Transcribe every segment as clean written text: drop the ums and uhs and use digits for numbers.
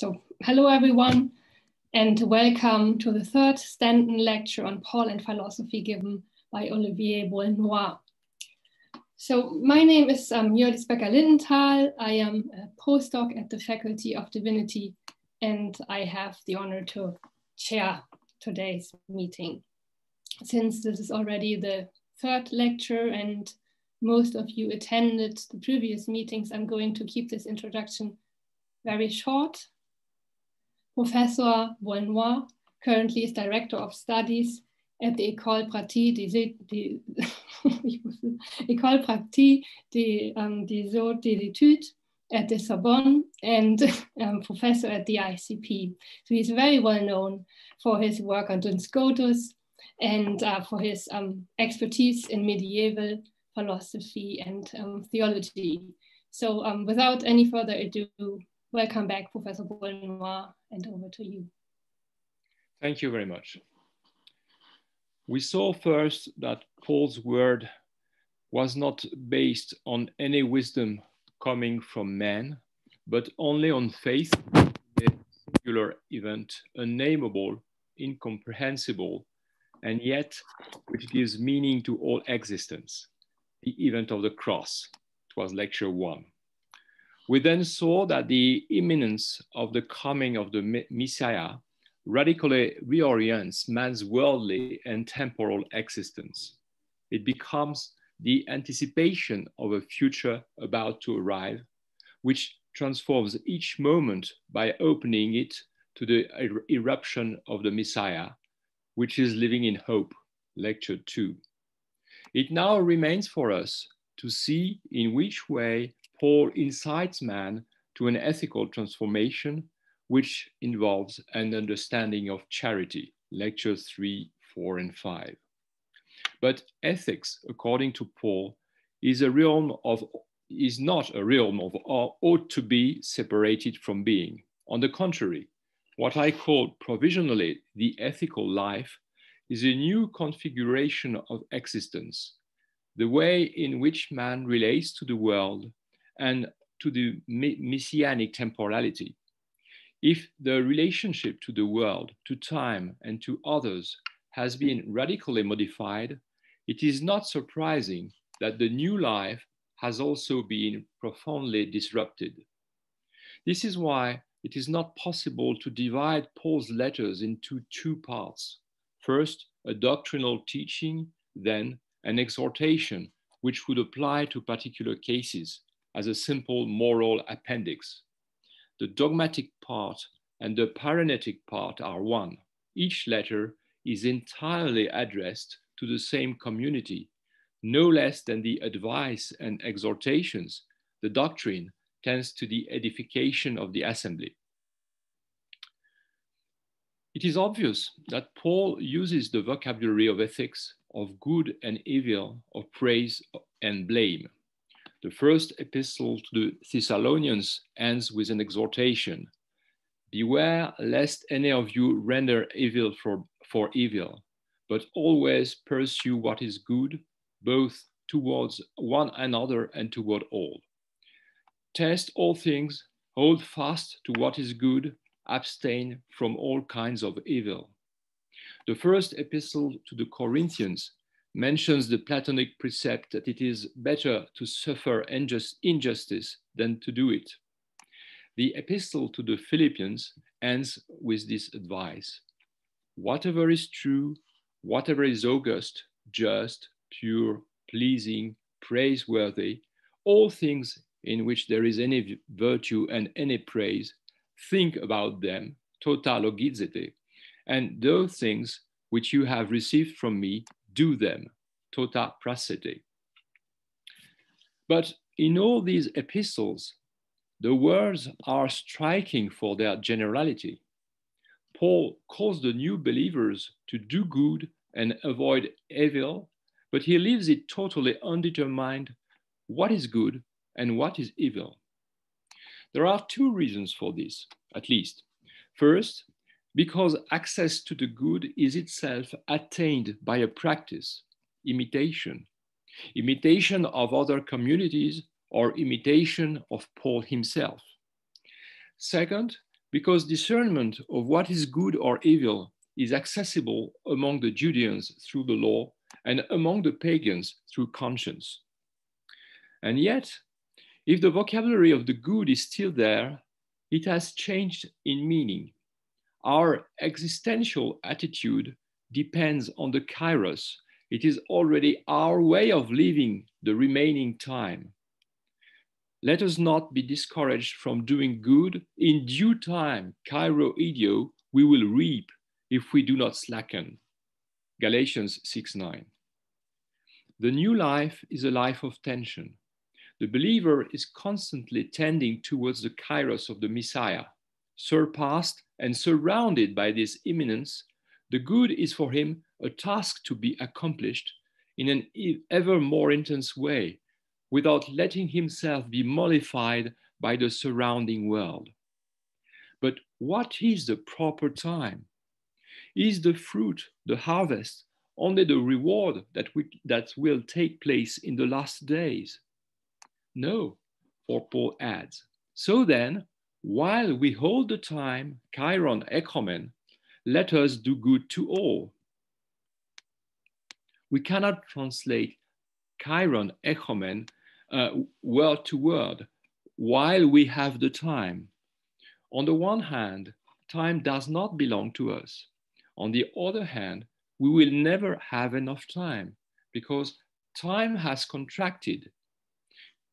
So hello everyone, and welcome to the third Stanton Lecture on Paul and Philosophy given by Olivier Boulnois. So my name is Jördis Becker-Lindenthal. I am a postdoc at the Faculty of Divinity, and I have the honor to chair today's meeting. Since this is already the third lecture and most of you attended the previous meetings, I'm going to keep this introduction very short. Professor Boulnois currently is Director of Studies at the École pratique des hautes études at the Sorbonne and professor at the ICP. So he's very well known for his work on Duns Scotus and for his expertise in medieval philosophy and theology. So without any further ado, welcome back, Professor Boulnois, and over to you. Thank you very much. We saw first that Paul's word was not based on any wisdom coming from man, but only on faith, a singular event, unnameable, incomprehensible, and yet which gives meaning to all existence, the event of the cross. It was lecture 1. We then saw that the imminence of the coming of the Messiah radically reorients man's worldly and temporal existence. It becomes the anticipation of a future about to arrive, which transforms each moment by opening it to the eruption of the Messiah, which is living in hope, lecture 2. It now remains for us to see in which way Paul incites man to an ethical transformation, which involves an understanding of charity, lectures 3, 4, and 5. But ethics, according to Paul, is not a realm of or ought to be separated from being. On the contrary, what I call provisionally the ethical life is a new configuration of existence, the way in which man relates to the world and to the messianic temporality. If the relationship to the world, to time, and to others has been radically modified, it is not surprising that the new life has also been profoundly disrupted. This is why it is not possible to divide Paul's letters into two parts. First, a doctrinal teaching, then an exhortation, which would apply to particular cases as a simple moral appendix. The dogmatic part and the paranetic part are one. Each letter is entirely addressed to the same community. No less than the advice and exhortations, the doctrine tends to the edification of the assembly. It is obvious that Paul uses the vocabulary of ethics, of good and evil, of praise and blame. The first epistle to the Thessalonians ends with an exhortation. Beware lest any of you render evil for evil, but always pursue what is good, both towards one another and toward all. Test all things, hold fast to what is good, abstain from all kinds of evil. The first epistle to the Corinthians mentions the Platonic precept that it is better to suffer injustice than to do it. The epistle to the Philippians ends with this advice. Whatever is true, whatever is august, just, pure, pleasing, praiseworthy, all things in which there is any virtue and any praise, think about them, tota logizete, and those things which you have received from me, do them, tota prasete. But in all these epistles, the words are striking for their generality. Paul calls the new believers to do good and avoid evil, but he leaves it totally undetermined what is good and what is evil. There are two reasons for this, at least. First, because access to the good is itself attained by a practice, imitation of other communities or imitation of Paul himself. Second, because discernment of what is good or evil is accessible among the Judeans through the law and among the pagans through conscience. And yet, if the vocabulary of the good is still there, it has changed in meaning. Our existential attitude depends on the kairos. It is already our way of living the remaining time. Let us not be discouraged from doing good. In due time, kairo idio, we will reap if we do not slacken. Galatians 6:9. The new life is a life of tension. The believer is constantly tending towards the kairos of the Messiah. Surpassed and surrounded by this imminence, the good is for him a task to be accomplished in an ever more intense way, without letting himself be mollified by the surrounding world. But what is the proper time? Is the fruit, the harvest, only the reward that will take place in the last days? No, for Paul adds, so then, while we hold the time, kairon echomen, let us do good to all. We cannot translate kairon echomen word to word, while we have the time. On the one hand, time does not belong to us. On the other hand, we will never have enough time because time has contracted.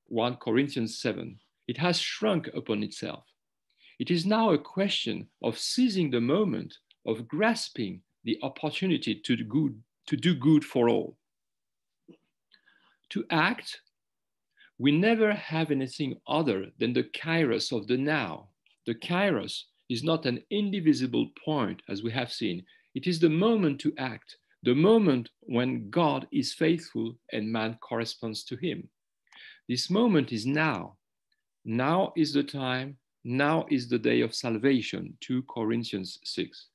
1 Corinthians 7. It has shrunk upon itself. It is now a question of seizing the moment, of grasping the opportunity to do good for all. To act, we never have anything other than the kairos of the now. The kairos is not an indivisible point, as we have seen. It is the moment to act, the moment when God is faithful and man corresponds to him. This moment is now. Now is the time. Now is the day of salvation, 2 Corinthians 6.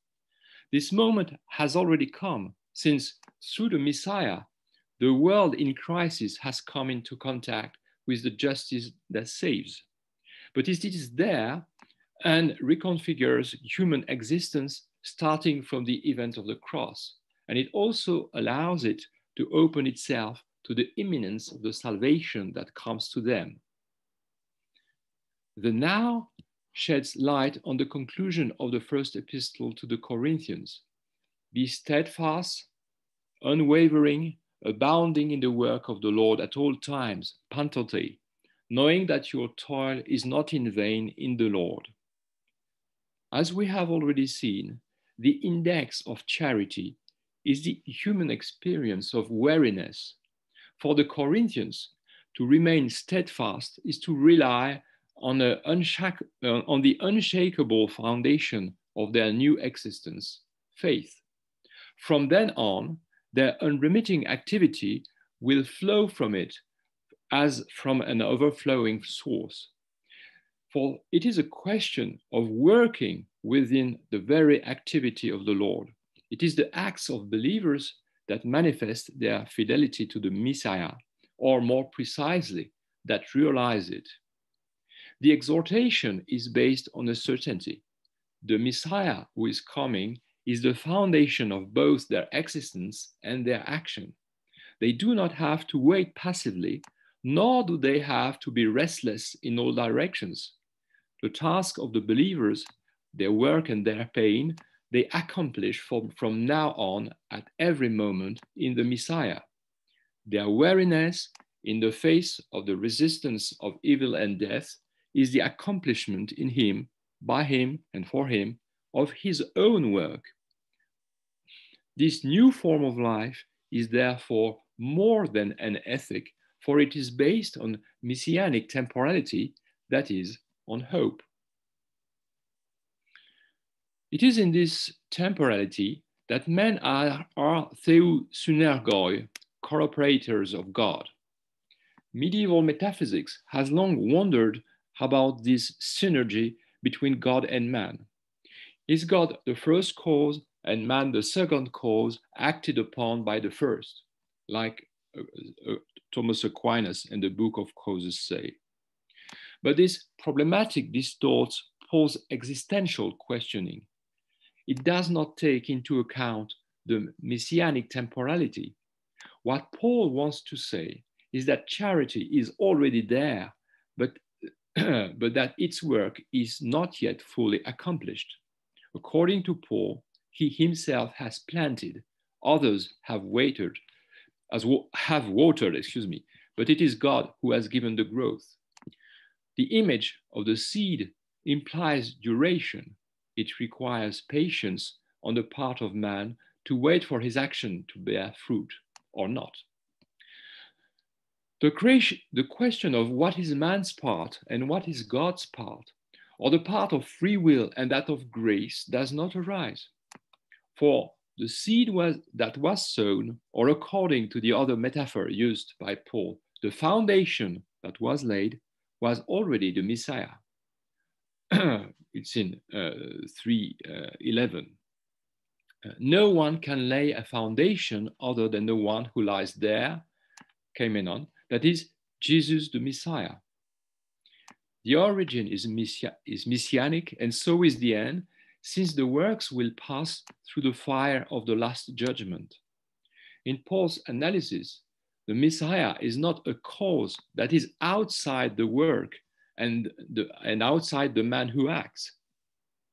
This moment has already come, since through the Messiah, the world in crisis has come into contact with the justice that saves. But it is there and reconfigures human existence starting from the event of the cross. And it also allows it to open itself to the imminence of the salvation that comes to them. The now sheds light on the conclusion of the first epistle to the Corinthians. Be steadfast, unwavering, abounding in the work of the Lord at all times, pantote, knowing that your toil is not in vain in the Lord. As we have already seen, the index of charity is the human experience of weariness. For the Corinthians, to remain steadfast is to rely on the unshakable foundation of their new existence, faith. From then on, their unremitting activity will flow from it as from an overflowing source. For it is a question of working within the very activity of the Lord. It is the acts of believers that manifest their fidelity to the Messiah, or more precisely, that realize it. The exhortation is based on a certainty. The Messiah who is coming is the foundation of both their existence and their action. They do not have to wait passively, nor do they have to be restless in all directions. The task of the believers, their work and their pain, they accomplish from now on at every moment in the Messiah. Their weariness in the face of the resistance of evil and death is the accomplishment in him, by him and for him, of his own work. This new form of life is therefore more than an ethic, for it is based on messianic temporality, that is, on hope. It is in this temporality that men are theu synergoi, cooperators of God. Medieval metaphysics has long wondered about this synergy between God and man. Is God the first cause and man the second cause acted upon by the first, like Thomas Aquinas and the Book of Causes say? But this problematic distorts Paul's existential questioning. It does not take into account the messianic temporality. What Paul wants to say is that charity is already there, but that its work is not yet fully accomplished. According to Paul, he himself has planted, others have watered, but it is God who has given the growth. The image of the seed implies duration. It requires patience on the part of man to wait for his action to bear fruit or not. The question of what is man's part and what is God's part, or the part of free will and that of grace, does not arise. For the seed that was sown, or according to the other metaphor used by Paul, the foundation that was laid was already the Messiah. It's in 3:11. No one can lay a foundation other than the one who lies there, Kamenon, that is Jesus the Messiah. The origin is messianic, and so is the end, since the works will pass through the fire of the last judgment. In Paul's analysis, the Messiah is not a cause that is outside the work and outside the man who acts.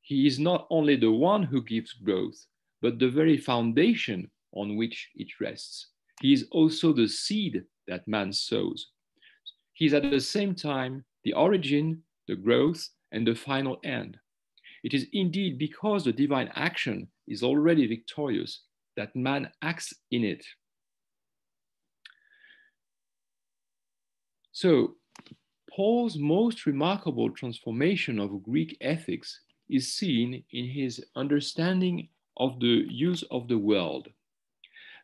He is not only the one who gives growth, but the very foundation on which it rests. He is also the seed that man sows. He is at the same time the origin, the growth, and the final end. It is indeed because the divine action is already victorious that man acts in it. So, Paul's most remarkable transformation of Greek ethics is seen in his understanding of the use of the world.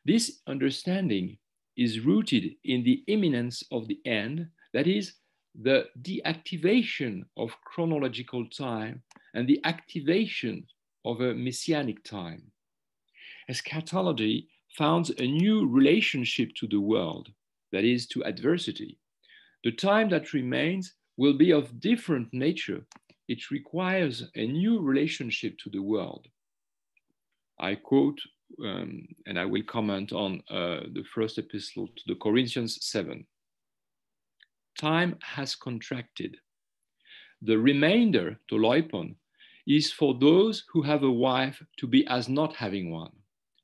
This understanding is rooted in the imminence of the end, that is, the deactivation of chronological time and the activation of a messianic time. Eschatology founds a new relationship to the world, that is, to adversity. The time that remains will be of different nature. It requires a new relationship to the world. I quote, and I will comment on the first epistle to the Corinthians 7. Time has contracted. The remainder, to loipon, is for those who have a wife to be as not having one,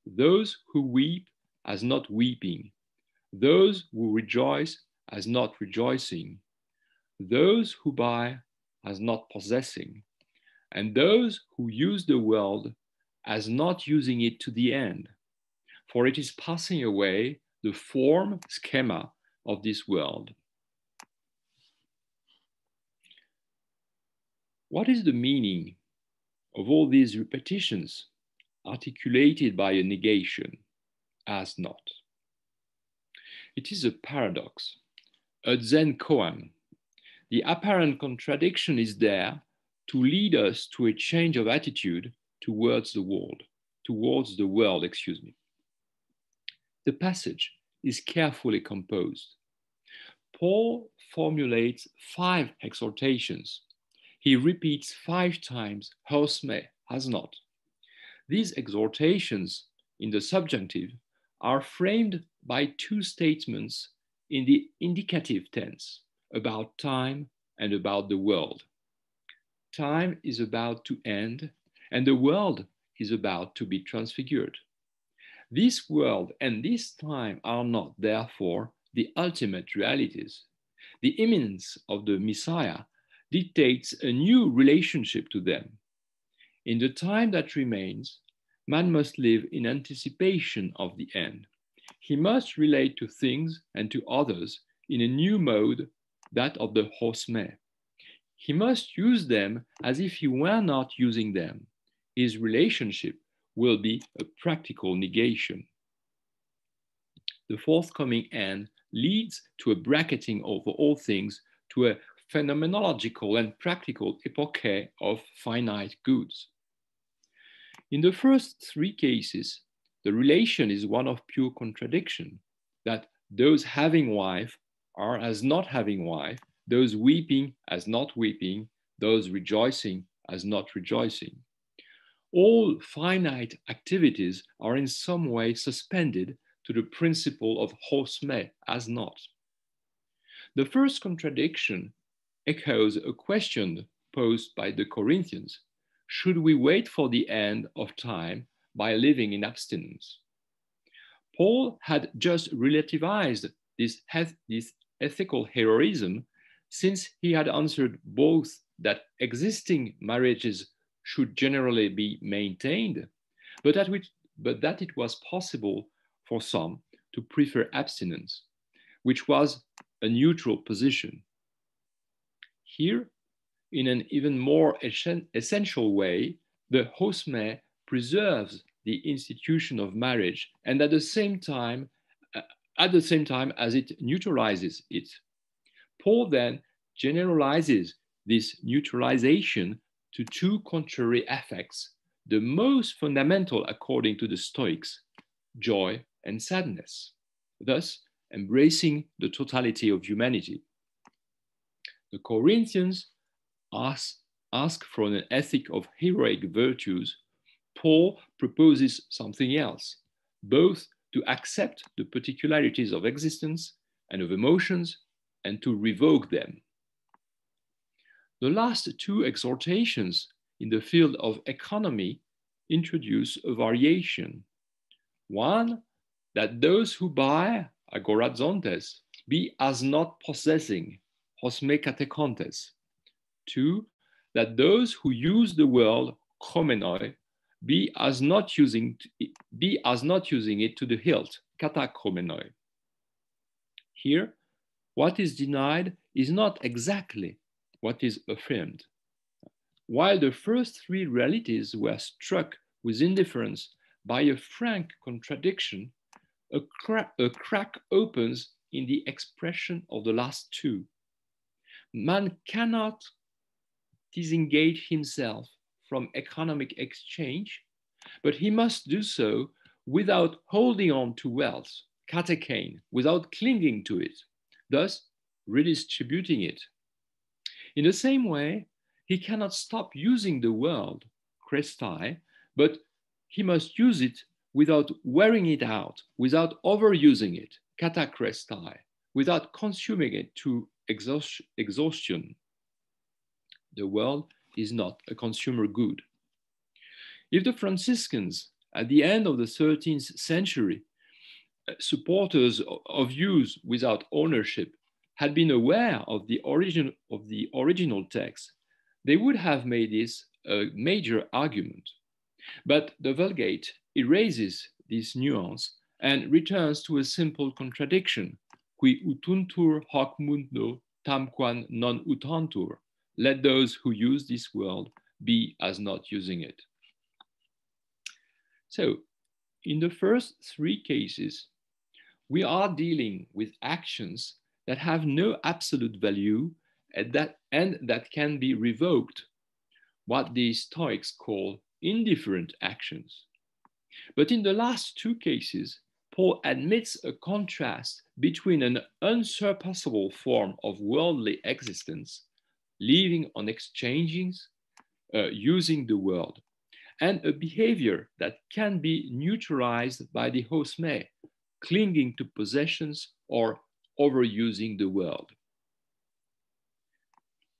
those who weep as not weeping, those who rejoice as not rejoicing, those who buy as not possessing, and those who use the world as not using it to the end, for it is passing away, the form, schema of this world. What is the meaning of all these repetitions articulated by a negation, as not? It is a paradox, a Zen koan. The apparent contradiction is there to lead us to a change of attitude towards the world. The passage is carefully composed. Paul formulates 5 exhortations. He repeats 5 times, hautes, has not. These exhortations in the subjunctive are framed by 2 statements in the indicative tense about time and about the world. Time is about to end, and the world is about to be transfigured. This world and this time are not, therefore, the ultimate realities. The imminence of the Messiah dictates a new relationship to them. In the time that remains, man must live in anticipation of the end. He must relate to things and to others in a new mode, that of the hautes. He must use them as if he were not using them. His relationship will be a practical negation. The forthcoming end leads to a bracketing over all things, to a phenomenological and practical epoche of finite goods. In the first 3 cases, the relation is one of pure contradiction, that those having wife are as not having wife, those weeping as not weeping, those rejoicing as not rejoicing. All finite activities are in some way suspended to the principle of hos me, as not. The first contradiction echoes a question posed by the Corinthians. Should we wait for the end of time by living in abstinence? Paul had just relativized this ethical heroism, since he had answered both that existing marriages should generally be maintained, but that it was possible for some to prefer abstinence, which was a neutral position. Here, in an even more essential way, the hos me preserves the institution of marriage, and at the same time as it neutralizes it. Paul then generalizes this neutralization to two contrary effects, the most fundamental according to the Stoics, joy and sadness, thus embracing the totality of humanity. The Corinthians ask for an ethic of heroic virtues. Paul proposes something else, both to accept the particularities of existence and of emotions and to revoke them. The last two exhortations in the field of economy introduce a variation. One, that those who buy, agorazontes, be as not possessing, hos me katekontes. Two, that those who use the world, chromenoi, be as not using it to the hilt, katachromenoi. Here, what is denied is not exactly what is affirmed. While the first three realities were struck with indifference by a frank contradiction, a crack opens in the expression of the last two. Man cannot disengage himself from economic exchange, but he must do so without holding on to wealth, katekein, without clinging to it, thus redistributing it. In the same way, he cannot stop using the world, krestai, but he must use it without wearing it out, without overusing it, katakrestai, without consuming it to exhaustion. The world is not a consumer good. If the Franciscans at the end of the 13th century, supporters of use without ownership, had been aware of the original text, they would have made this a major argument. But the Vulgate erases this nuance and returns to a simple contradiction, qui utuntur hoc mundo tamquam non utantur. Let those who use this world be as not using it. So, in the first three cases, we are dealing with actions that have no absolute value and that can be revoked, what the Stoics call indifferent actions. But in the last two cases, Paul admits a contrast between an unsurpassable form of worldly existence, living on exchanges, using the world, and a behavior that can be neutralized by the hos me, clinging to possessions or overusing the world.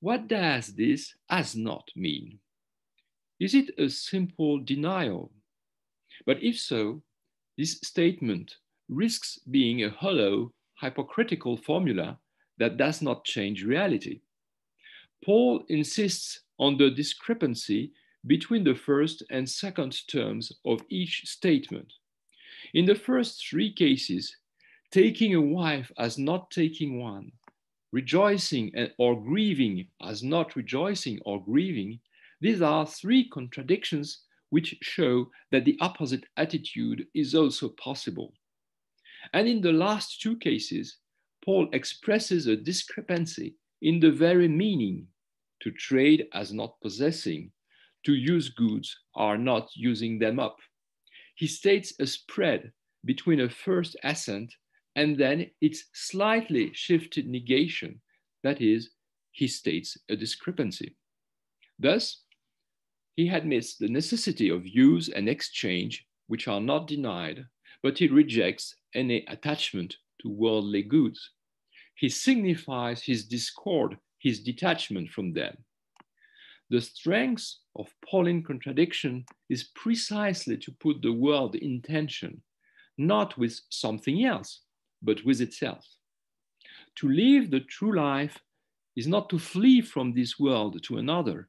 What does this as not mean? Is it a simple denial? But if so, this statement risks being a hollow, hypocritical formula that does not change reality. Paul insists on the discrepancy between the first and second terms of each statement. In the first three cases, taking a wife as not taking one, rejoicing or grieving as not rejoicing or grieving, these are three contradictions which show that the opposite attitude is also possible. And in the last two cases, Paul expresses a discrepancy in the very meaning: to trade as not possessing, to use goods or not using them up. He states a spread between a first assent and then its slightly shifted negation, that is, he states a discrepancy. Thus, He admits the necessity of use and exchange, which are not denied, but he rejects any attachment to worldly goods. He signifies his discord, his detachment from them. The strength of Pauline contradiction is precisely to put the world in tension, not with something else, but with itself. To live the true life is not to flee from this world to another,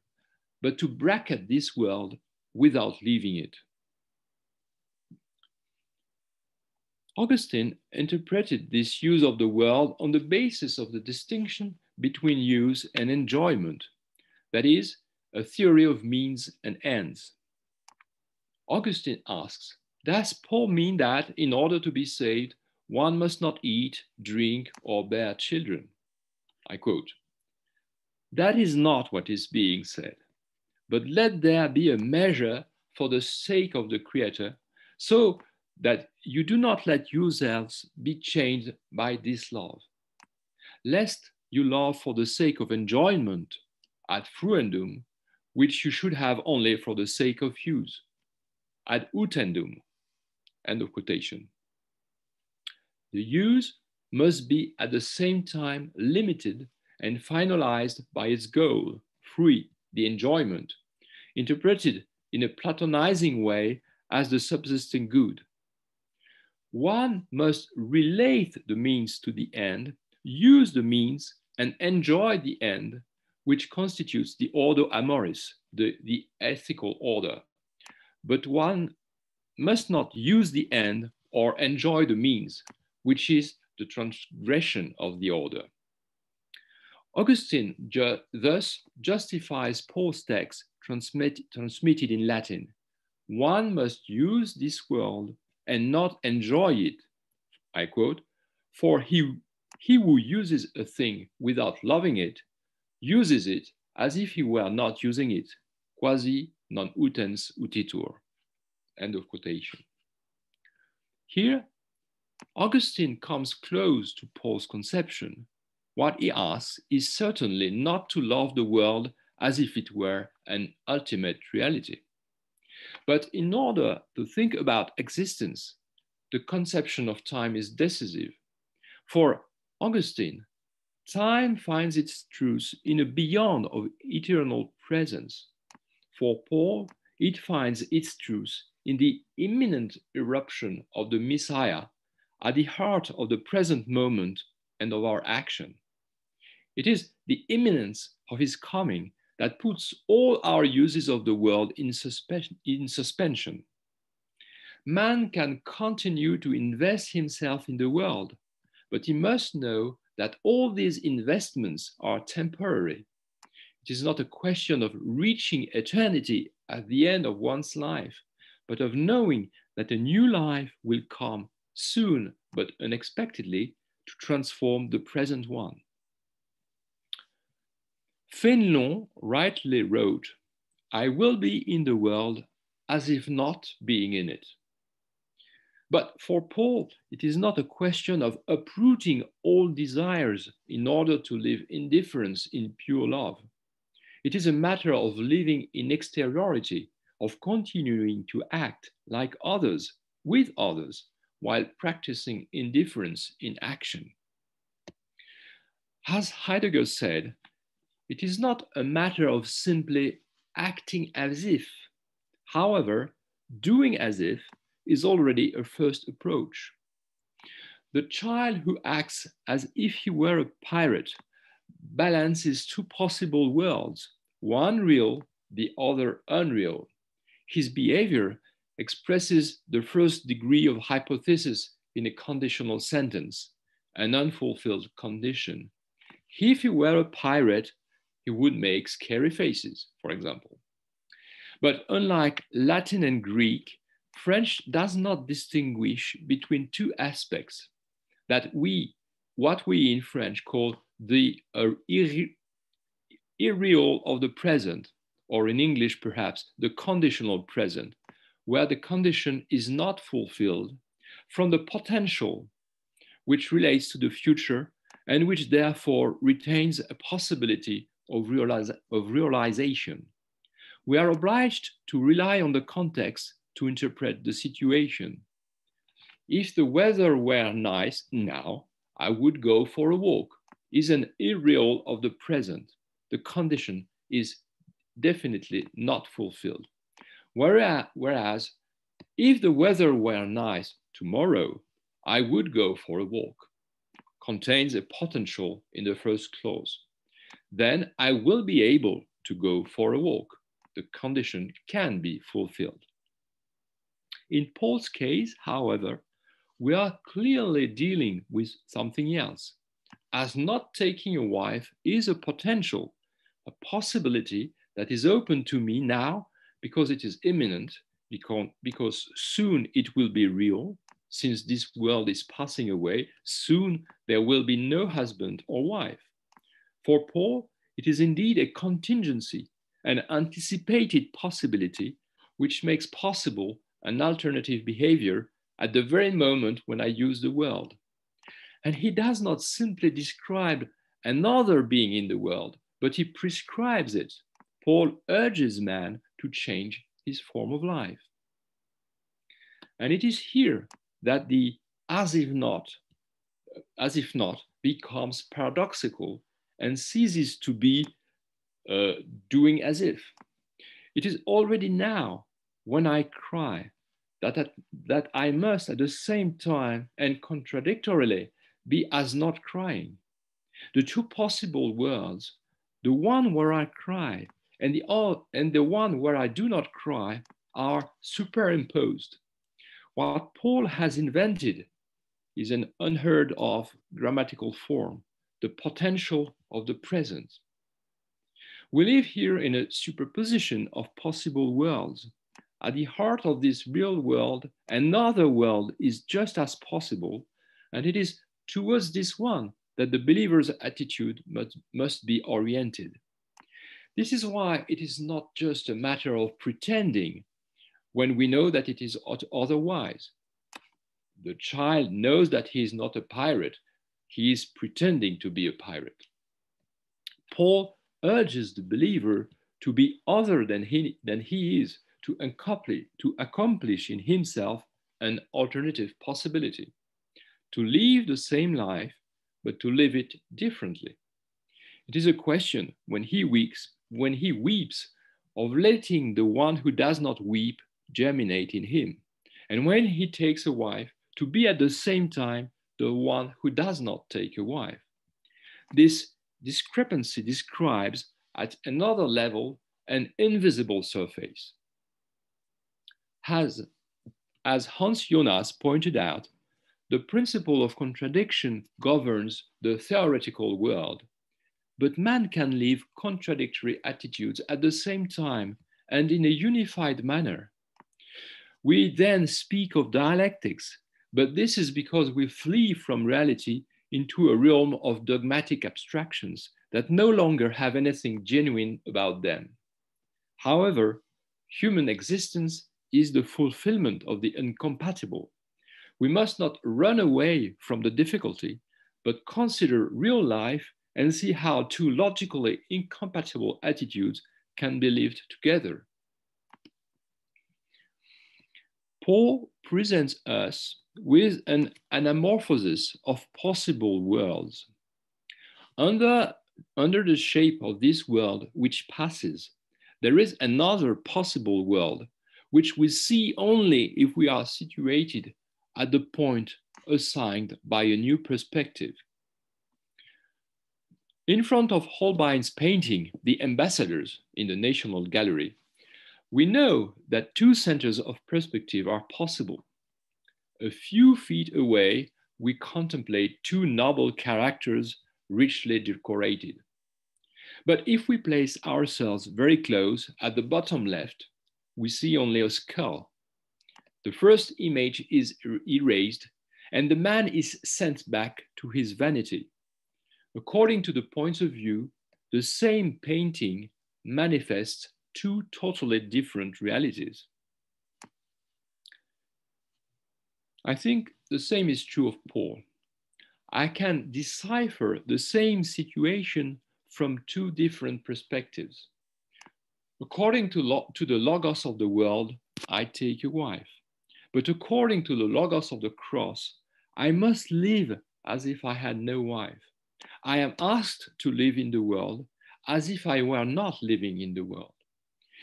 but to bracket this world without leaving it. Augustine interpreted this use of the world on the basis of the distinction between use and enjoyment, that is, a theory of means and ends. Augustine asks, does Paul mean that in order to be saved, one must not eat, drink, or bear children? I quote, that is not what is being said, but let there be a measure for the sake of the Creator, so that you do not let yourselves be chained by this love, lest you love for the sake of enjoyment ad fruendum, which you should have only for the sake of use, ad utendum, end of quotation. The use must be at the same time limited and finalized by its goal, free, the enjoyment, interpreted in a Platonizing way as the subsisting good. One must relate the means to the end, use the means, and enjoy the end, which constitutes the ordo amoris, the ethical order. But one must not use the end or enjoy the means, which is the transgression of the order. Augustine thus justifies Paul's text transmitted in Latin. One must use this world and not enjoy it. I quote, for he who uses a thing without loving it, uses it as if he were not using it, quasi non utens utitur. End of quotation. Here, Augustine comes close to Paul's conception. What he asks is certainly not to love the world as if it were an ultimate reality. But in order to think about existence, the conception of time is decisive. For Augustine, time finds its truth in a beyond of eternal presence. For Paul, it finds its truth in the imminent eruption of the Messiah at the heart of the present moment and of our action. It is the imminence of his coming that puts all our uses of the world in suspension. Man can continue to invest himself in the world, but he must know that all these investments are temporary. It is not a question of reaching eternity at the end of one's life, but of knowing that a new life will come soon but unexpectedly to transform the present one. Fénelon rightly wrote, I will be in the world as if not being in it. But for Paul, it is not a question of uprooting all desires in order to live indifference in pure love. It is a matter of living in exteriority, of continuing to act like others, with others, while practicing indifference in action. As Heidegger said, it is not a matter of simply acting as if. However, doing as if is already a first approach. The child who acts as if he were a pirate balances two possible worlds, one real, the other unreal. His behavior expresses the first degree of hypothesis in a conditional sentence, an unfulfilled condition. If he were a pirate, he would make scary faces, for example. But unlike Latin and Greek, French does not distinguish between two aspects that what we in French call the irreal of the present, or in English perhaps the conditional present, where the condition is not fulfilled, from the potential, which relates to the future and which therefore retains a possibility of realization. we are obliged to rely on the context to interpret the situation. If the weather were nice now, I would go for a walk is an irreal of the present. The condition is definitely not fulfilled. Whereas if the weather were nice tomorrow, I would go for a walk, contains a potential in the first clause. Then I will be able to go for a walk. The condition can be fulfilled. In Paul's case, however, we are clearly dealing with something else, as not taking a wife is a potential, a possibility that is open to me now because it is imminent, because soon it will be real. Since this world is passing away, soon there will be no husband or wife. For Paul, it is indeed a contingency, an anticipated possibility, which makes possible an alternative behavior at the very moment when I use the world. And he does not simply describe another being in the world, but he prescribes it. Paul urges man to change his form of life. And it is here that the as if not becomes paradoxical and ceases to be doing as if. It is already now when I cry that I must at the same time and contradictorily be as not crying. The two possible worlds, the one where I cry and the one where I do not cry, are superimposed. What Paul has invented is an unheard of grammatical form, the potential of the present. We live here in a superposition of possible worlds. At the heart of this real world, another world is just as possible, and it is towards this one that the believer's attitude must be oriented. This is why it is not just a matter of pretending when we know that it is otherwise. The child knows that he is not a pirate. He is pretending to be a pirate. Paul urges the believer to be other than he is, to accomplish in himself an alternative possibility, to live the same life, but to live it differently. It is a question when he weeps of letting the one who does not weep germinate in him, and when he takes a wife, to be at the same time the one who does not take a wife. This discrepancy describes at another level an invisible surface. As Hans Jonas pointed out, the principle of contradiction governs the theoretical world, but man can live contradictory attitudes at the same time and in a unified manner. We then speak of dialectics, but this is because we flee from reality into a realm of dogmatic abstractions that no longer have anything genuine about them. However, human existence is the fulfillment of the incompatible. We must not run away from the difficulty, but consider real life and see how two logically incompatible attitudes can be lived together. Paul presents us with an anamorphosis of possible worlds. Under the shape of this world which passes, there is another possible world which we see only if we are situated at the point assigned by a new perspective. In front of Holbein's painting, The Ambassadors, in the National Gallery, we know that two centers of perspective are possible. A few feet away, we contemplate two noble characters richly decorated. But if we place ourselves very close at the bottom left, we see only a skull. The first image is erased, and the man is sent back to his vanity. According to the points of view, the same painting manifests two totally different realities. I think the same is true of Paul. I can decipher the same situation from two different perspectives. According to the logos of the world, I take a wife. But according to the logos of the cross, I must live as if I had no wife. I am asked to live in the world as if I were not living in the world.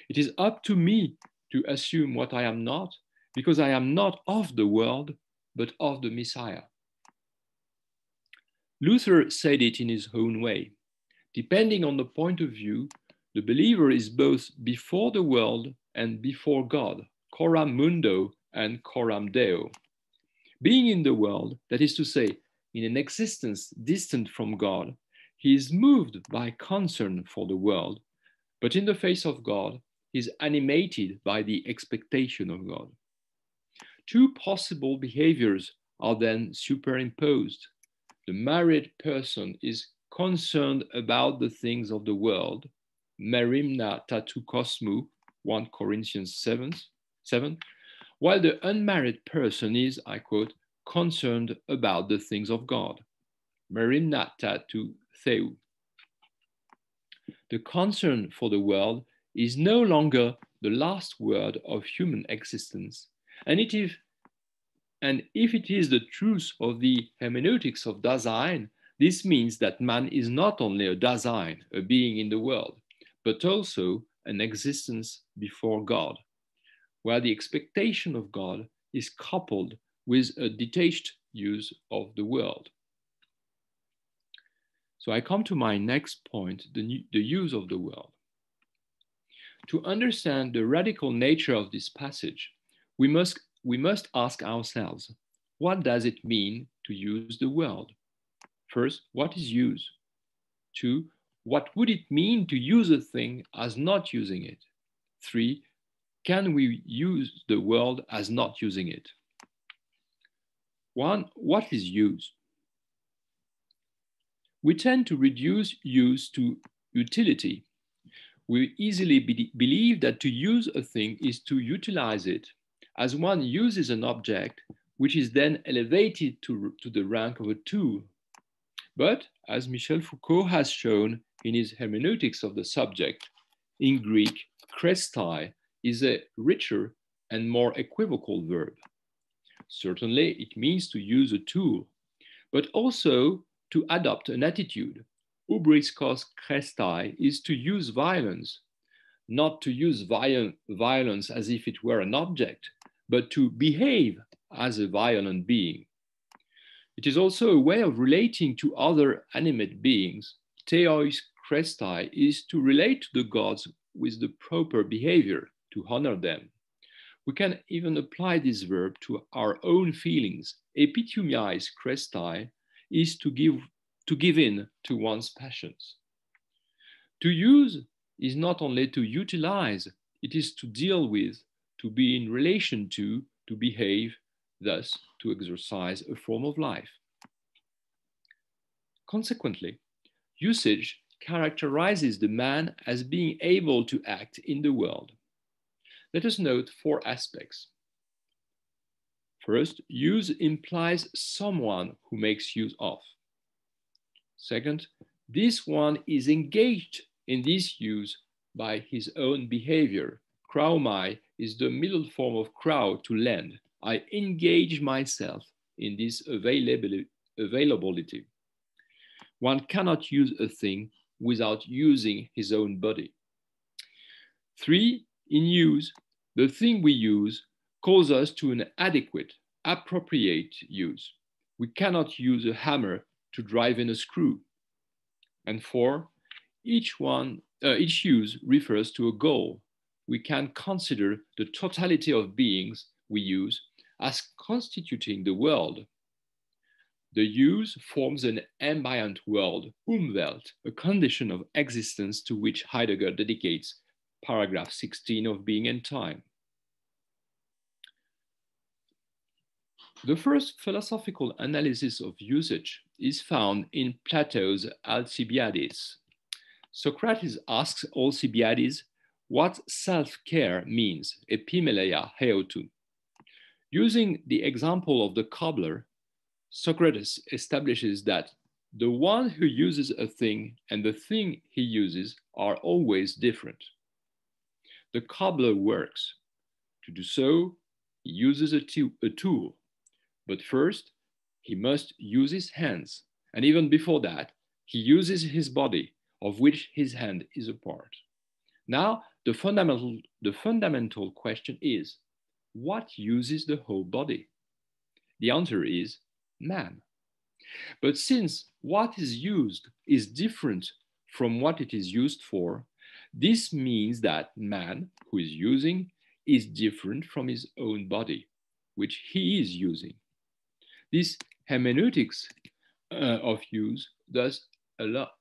It is up to me to assume what I am not, because I am not of the world, but of the Messiah. Luther said it in his own way. Depending on the point of view, the believer is both before the world and before God, coram mundo and coram Deo. Being in the world, that is to say, in an existence distant from God, he is moved by concern for the world, but in the face of God, he is animated by the expectation of God. Two possible behaviors are then superimposed. The married person is concerned about the things of the world, merimna tatu kosmou, 1 Corinthians 7, while the unmarried person is, I quote, concerned about the things of God, merimna tatu theu. The concern for the world is no longer the last word of human existence, and if it is the truth of the hermeneutics of Dasein, this means that man is not only a Dasein, a being in the world, but also an existence before God, where the expectation of God is coupled with a detached use of the world. So I come to my next point, the use of the world. To understand the radical nature of this passage, we must ask ourselves, what does it mean to use the world? First, what is use? Two, what would it mean to use a thing as not using it? Three, can we use the world as not using it? One, what is use? We tend to reduce use to utility. We easily believe that to use a thing is to utilize it, as one uses an object, which is then elevated to the rank of a tool. But, as Michel Foucault has shown in his hermeneutics of the subject, in Greek, krestai is a richer and more equivocal verb. Certainly, it means to use a tool, but also to adopt an attitude. Ubriskos krestai is to use violence, not to use violence as if it were an object, but to behave as a violent being. It is also a way of relating to other animate beings. Theois krestai is to relate to the gods with the proper behavior, to honor them. We can even apply this verb to our own feelings. Epithumiais krestai is to give in to one's passions. To use is not only to utilize, it is to deal with, to be in relation to behave, thus to exercise a form of life. Consequently, usage characterizes the man as being able to act in the world. Let us note four aspects. First, use implies someone who makes use of. Second, this one is engaged in this use by his own behavior. Kraumai is the middle form of krau, to lend. I engage myself in this availability. One cannot use a thing without using his own body. Three, in use, the thing we use calls us to an adequate, appropriate use. We cannot use a hammer to drive in a screw. And four, each use refers to a goal. We can consider the totality of beings we use as constituting the world. The use forms an ambient world, Umwelt, a condition of existence to which Heidegger dedicates paragraph 16 of Being and Time. The first philosophical analysis of usage is found in Plato's Alcibiades. Socrates asks Alcibiades what self-care means, epimeleia heotu. Using the example of the cobbler, Socrates establishes that the one who uses a thing and the thing he uses are always different. the cobbler works. To do so, he uses a tool. But first, he must use his hands. And even before that, he uses his body, of which his hand is a part. Now, the fundamental question is, what uses the whole body? The answer is man. But since what is used is different from what it is used for, this means that man, who is using, is different from his own body, which he is using. This hermeneutics of use thus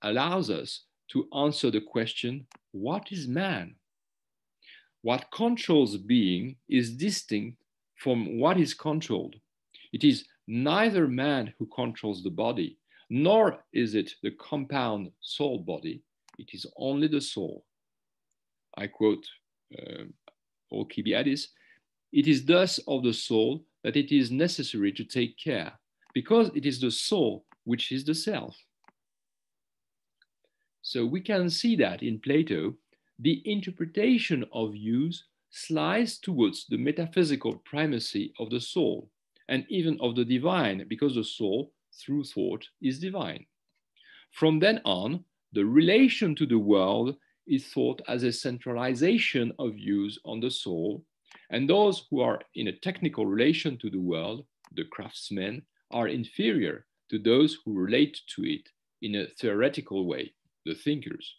allows us to answer the question, what is man? What controls being is distinct from what is controlled. It is neither man who controls the body, nor is it the compound soul-body. It is only the soul. I quote Alcibiades, "It is thus of the soul that it is necessary to take care, because it is the soul which is the self." So we can see that in Plato, the interpretation of use slides towards the metaphysical primacy of the soul, and even of the divine, because the soul, through thought, is divine. From then on, the relation to the world is thought as a centralization of use on the soul, and those who are in a technical relation to the world, the craftsmen, are inferior to those who relate to it in a theoretical way, the thinkers.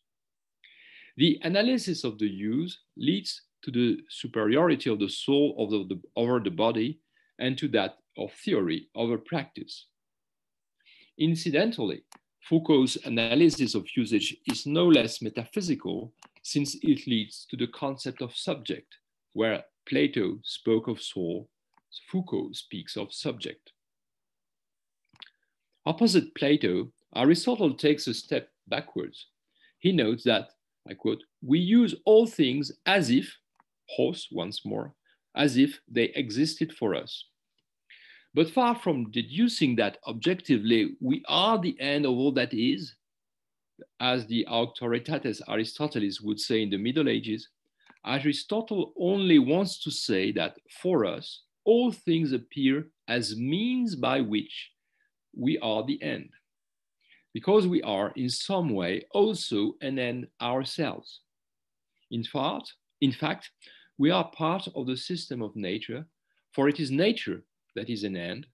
The analysis of the use leads to the superiority of the soul over the body, and to that of theory over practice. Incidentally, Foucault's analysis of usage is no less metaphysical, since it leads to the concept of subject. Where Plato spoke of soul, Foucault speaks of subject. Opposite Plato, Aristotle takes a step backwards. He notes that, I quote, "We use all things as if," hautes once more, "as if they existed for us." But far from deducing that objectively we are the end of all that is, as the auctoritates Aristoteles would say in the Middle Ages, Aristotle only wants to say that for us, all things appear as means by which we are the end, because we are in some way also an end ourselves. In fact, we are part of the system of nature, for it is nature that is an end,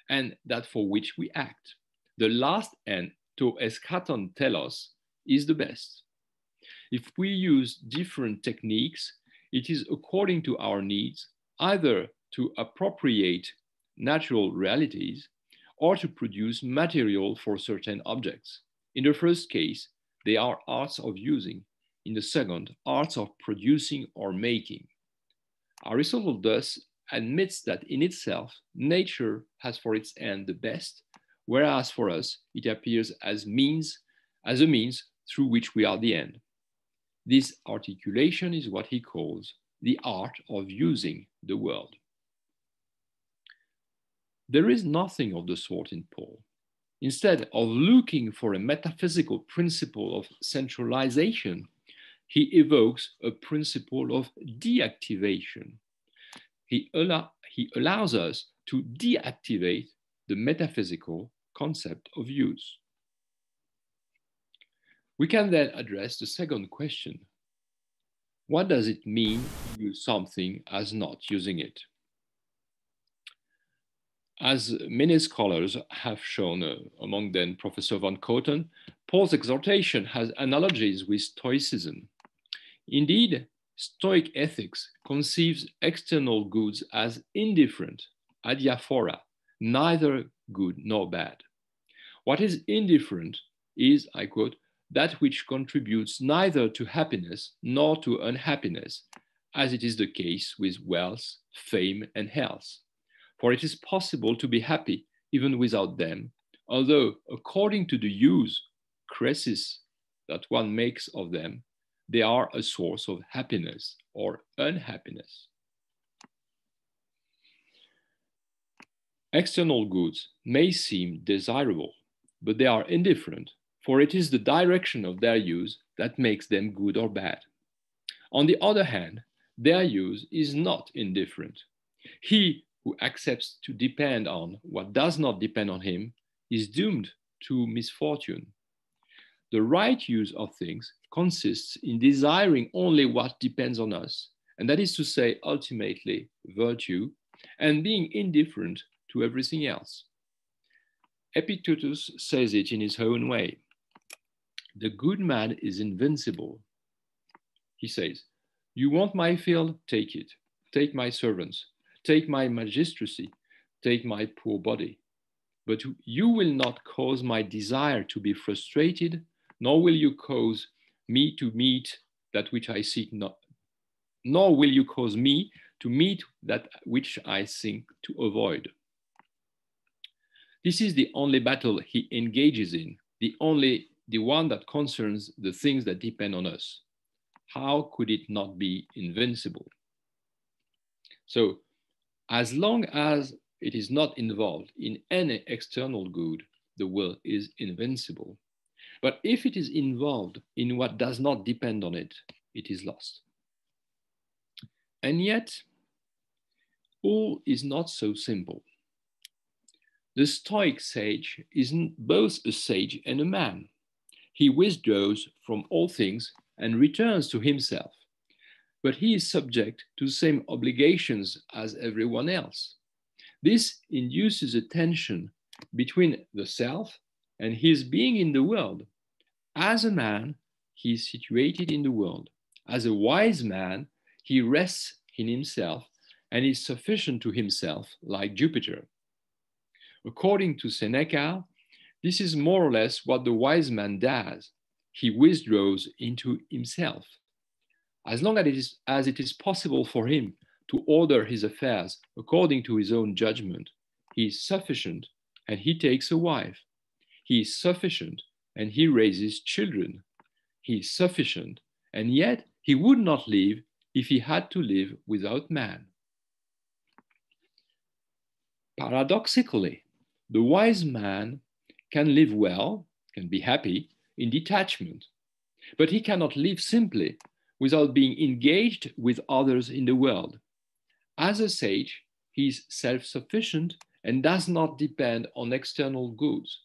and that for which we act. The last end, to eschaton telos, is the best. If we use different techniques, it is according to our needs, either to appropriate natural realities or to produce material for certain objects. In the first case, they are arts of using. In the second, arts of producing or making. Aristotle thus admits that in itself, nature has for its end the best, whereas for us, it appears as a means through which we are the end. This articulation is what he calls the art of using the world. There is nothing of the sort in Paul. Instead of looking for a metaphysical principle of centralization, he evokes a principle of deactivation. He allows us to deactivate the metaphysical concept of use. We can then address the second question. What does it mean to use something as not using it? As many scholars have shown, among them Professor van Koten, Paul's exhortation has analogies with Stoicism. Indeed, Stoic ethics conceives external goods as indifferent, adiaphora, neither good nor bad. What is indifferent is, I quote, that which contributes neither to happiness nor to unhappiness, as it is the case with wealth, fame, and health. For it is possible to be happy even without them, although according to the use, chresis, that one makes of them, they are a source of happiness or unhappiness. External goods may seem desirable, but they are indifferent, for it is the direction of their use that makes them good or bad. On the other hand, their use is not indifferent. He who accepts to depend on what does not depend on him is doomed to misfortune. The right use of things consists in desiring only what depends on us, and that is to say, ultimately, virtue, and being indifferent to everything else. Epictetus says it in his own way. The good man is invincible. He says, you want my field? Take it. Take my servants. Take my magistracy. Take my poor body. But you will not cause my desire to be frustrated, nor will you cause me to meet that which I seek not, nor will you cause me to meet that which I seek to avoid. This is the only battle he engages in, the one that concerns the things that depend on us. How could it not be invincible? So, as long as it is not involved in any external good, the will is invincible. But if it is involved in what does not depend on it, it is lost. And yet, all is not so simple. The Stoic sage is both a sage and a man. He withdraws from all things and returns to himself, but he is subject to the same obligations as everyone else. This induces a tension between the self and his being in the world. As a man, he is situated in the world. As a wise man, he rests in himself and is sufficient to himself, like Jupiter. According to Seneca, this is more or less what the wise man does. He withdraws into himself. As long as it is possible for him to order his affairs according to his own judgment, he is sufficient and he takes a wife. He is sufficient and he raises children. He is sufficient, and yet he would not live if he had to live without man. Paradoxically, the wise man can live well, can be happy in detachment, but he cannot live simply without being engaged with others in the world. As a sage, he is self-sufficient and does not depend on external goods.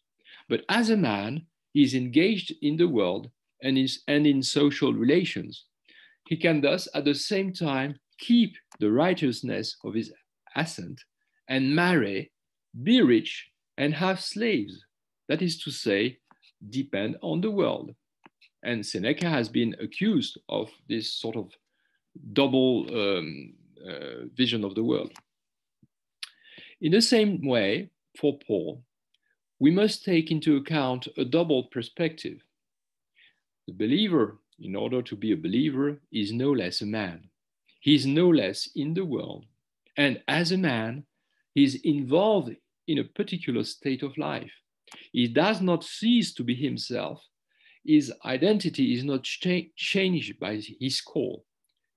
But as a man, he is engaged in the world and in social relations. He can thus at the same time keep the righteousness of his assent and marry, be rich, and have slaves. That is to say, depend on the world. And Seneca has been accused of this sort of double vision of the world. In the same way, for Paul, we must take into account a double perspective. The believer, in order to be a believer, is no less a man. He is no less in the world. And as a man, he is involved in a particular state of life. He does not cease to be himself. His identity is not changed by his call.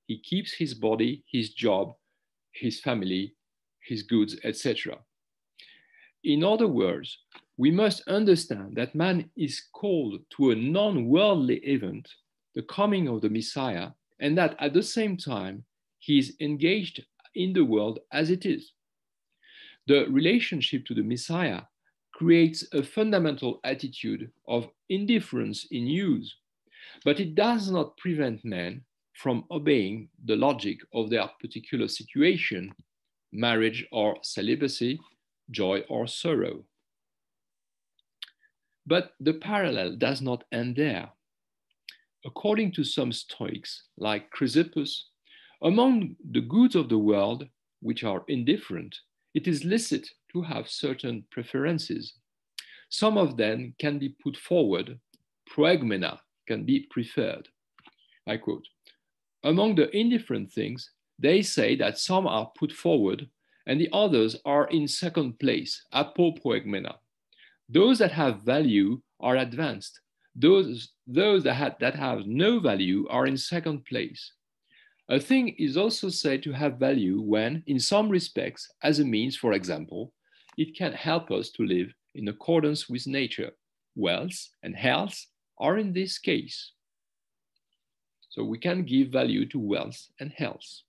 He keeps his body, his job, his family, his goods, etc. In other words, we must understand that man is called to a non-worldly event, the coming of the Messiah, and that at the same time, he is engaged in the world as it is. The relationship to the Messiah creates a fundamental attitude of indifference in use, but it does not prevent men from obeying the logic of their particular situation, marriage or celibacy, joy or sorrow. But the parallel does not end there. According to some Stoics, like Chrysippus, among the goods of the world, which are indifferent, it is licit to have certain preferences. Some of them can be put forward, proegmena can be preferred. I quote, among the indifferent things, they say that some are put forward and the others are in second place, apoproegmena. Those that have value are advanced. Those that have no value are in second place. A thing is also said to have value when, in some respects, as a means, for example, it can help us to live in accordance with nature. Wealth and health are in this case. So we can give value to wealth and health.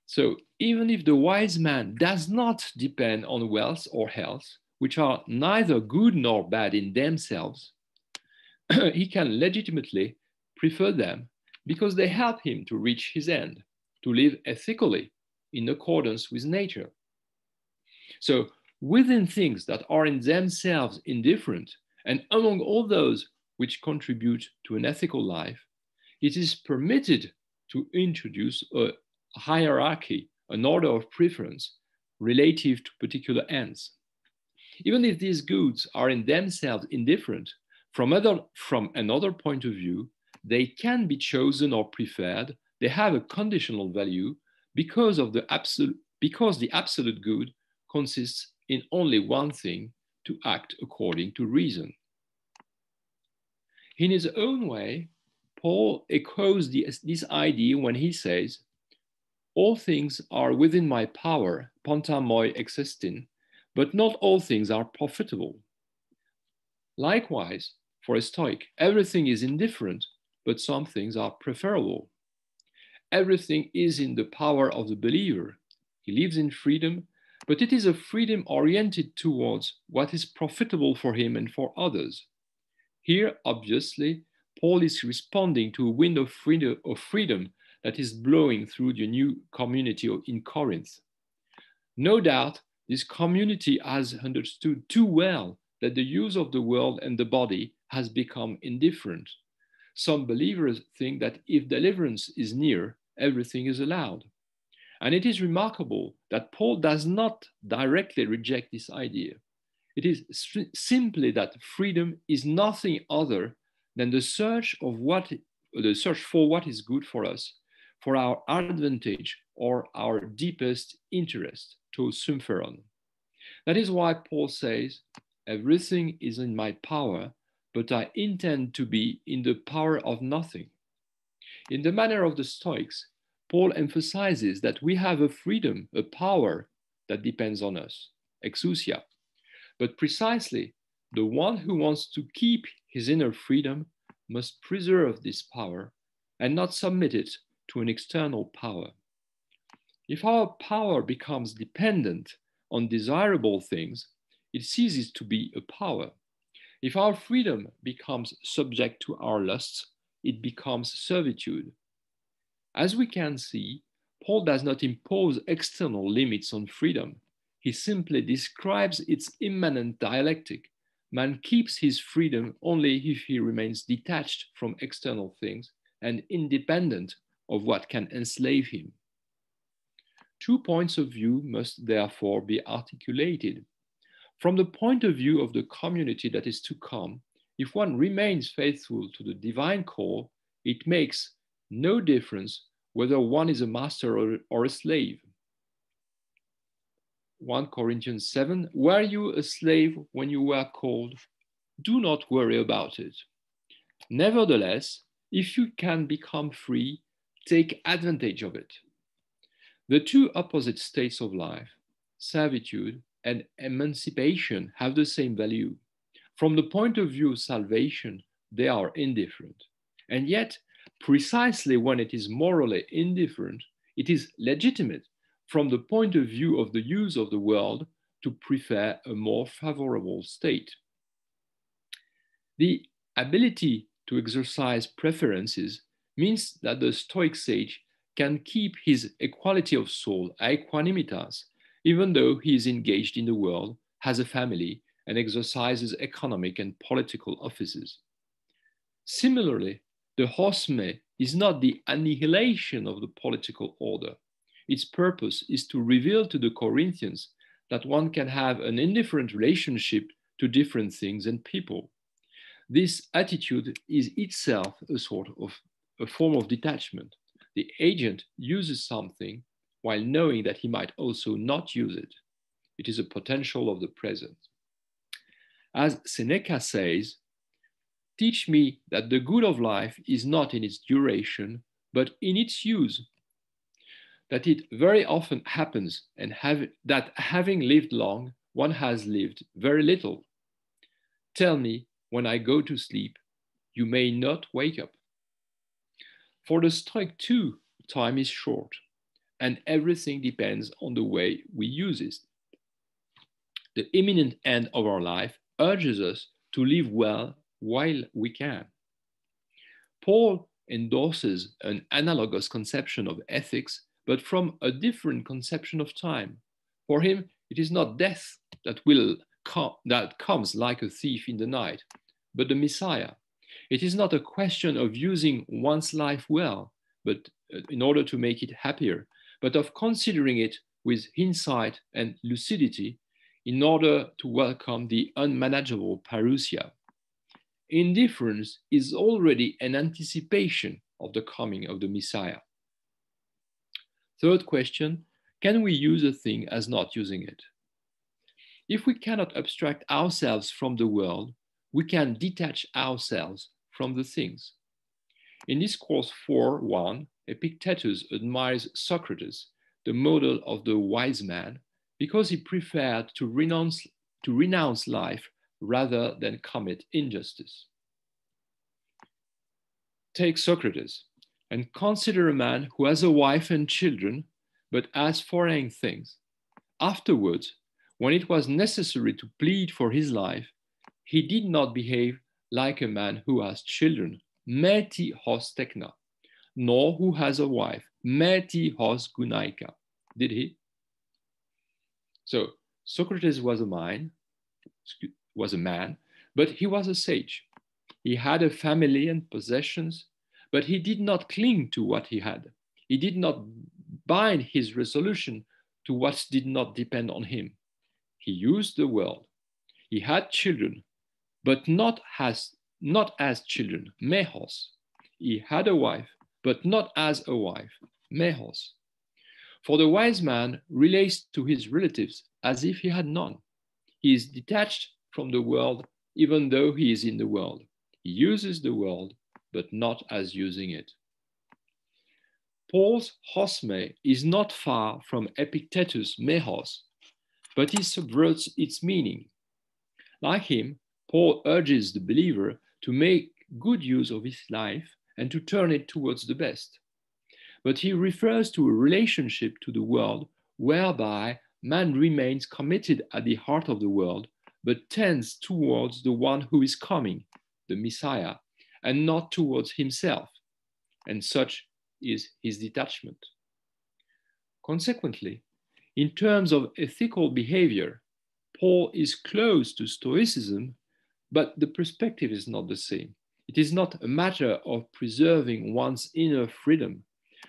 So even if the wise man does not depend on wealth or health, which are neither good nor bad in themselves, he can legitimately prefer them because they help him to reach his end, to live ethically in accordance with nature. So within things that are in themselves indifferent, and among all those which contribute to an ethical life, it is permitted to introduce a hierarchy, an order of preference relative to particular ends. Even if these goods are in themselves indifferent, from another point of view, they can be chosen or preferred. They have a conditional value because the absolute good consists in only one thing: to act according to reason. In his own way, Paul echoes this idea when he says, all things are within my power, panta moi existin, but not all things are profitable. Likewise, for a Stoic, everything is indifferent, but some things are preferable. Everything is in the power of the believer. He lives in freedom, but it is a freedom oriented towards what is profitable for him and for others. Here, obviously, Paul is responding to a wind of freedom that is blowing through the new community in Corinth. No doubt, this community has understood too well that the use of the world and the body has become indifferent. Some believers think that if deliverance is near, everything is allowed. And it is remarkable that Paul does not directly reject this idea. It is simply that freedom is nothing other than the search for what is good for us, for our advantage or our deepest interest, to sympheron. That is why Paul says, everything is in my power, but I intend to be in the power of nothing. In the manner of the Stoics, Paul emphasizes that we have a freedom, a power that depends on us, exousia. But precisely, the one who wants to keep his inner freedom must preserve this power and not submit it to an external power. If our power becomes dependent on desirable things, it ceases to be a power. If our freedom becomes subject to our lusts, it becomes servitude. As we can see, Paul does not impose external limits on freedom. He simply describes its immanent dialectic. Man keeps his freedom only if he remains detached from external things and independent of what can enslave him. 2 points of view must therefore be articulated. From the point of view of the community that is to come, if one remains faithful to the divine call, it makes no difference whether one is a master or a slave. 1 Corinthians 7, were you a slave when you were called? Do not worry about it. Nevertheless, if you can become free, take advantage of it. The two opposite states of life, servitude and emancipation, have the same value. From the point of view of salvation, they are indifferent. And yet, precisely when it is morally indifferent, it is legitimate from the point of view of the use of the world to prefer a more favorable state. The ability to exercise preferences means that the Stoic sage can keep his equality of soul, aequanimitas, even though he is engaged in the world, has a family, and exercises economic and political offices. Similarly, the hosme is not the annihilation of the political order. Its purpose is to reveal to the Corinthians that one can have an indifferent relationship to different things and people. This attitude is itself a form of detachment. The agent uses something while knowing that he might also not use it. It is a potential of the present. As Seneca says, teach me that the good of life is not in its duration, but in its use. That it very often happens and that having lived long, one has lived very little. Tell me when I go to sleep, you may not wake up. For the Stoic too, time is short, and everything depends on the way we use it. The imminent end of our life urges us to live well while we can. Paul endorses an analogous conception of ethics, but from a different conception of time. For him, it is not death that comes like a thief in the night, but the Messiah. It is not a question of using one's life well, but in order to make it happier, but of considering it with insight and lucidity in order to welcome the unmanageable parousia. Indifference is already an anticipation of the coming of the Messiah. Third question, can we use a thing as not using it? If we cannot abstract ourselves from the world, we can detach ourselves from the things. In Discourse 4:1, Epictetus admires Socrates, the model of the wise man, because he preferred to renounce life rather than commit injustice. Take Socrates and consider a man who has a wife and children, but has foreign things. Afterwards, when it was necessary to plead for his life, he did not behave like a man who has children, meti hos tekna, nor who has a wife, meti hos gunaika. Did he? So Socrates was a man, but he was a sage. He had a family and possessions, but he did not cling to what he had. He did not bind his resolution to what did not depend on him. He used the world. He had children, but not as children, mehos. He had a wife, but not as a wife, mehos. For the wise man relates to his relatives as if he had none. He is detached from the world, even though he is in the world. He uses the world, but not as using it. Paul's hosme is not far from Epictetus' mehos, but he subverts its meaning. Like him, Paul urges the believer to make good use of his life and to turn it towards the best. But he refers to a relationship to the world whereby man remains committed at the heart of the world, but tends towards the one who is coming, the Messiah, and not towards himself. And such is his detachment. Consequently, in terms of ethical behavior, Paul is close to Stoicism, but the perspective is not the same. It is not a matter of preserving one's inner freedom,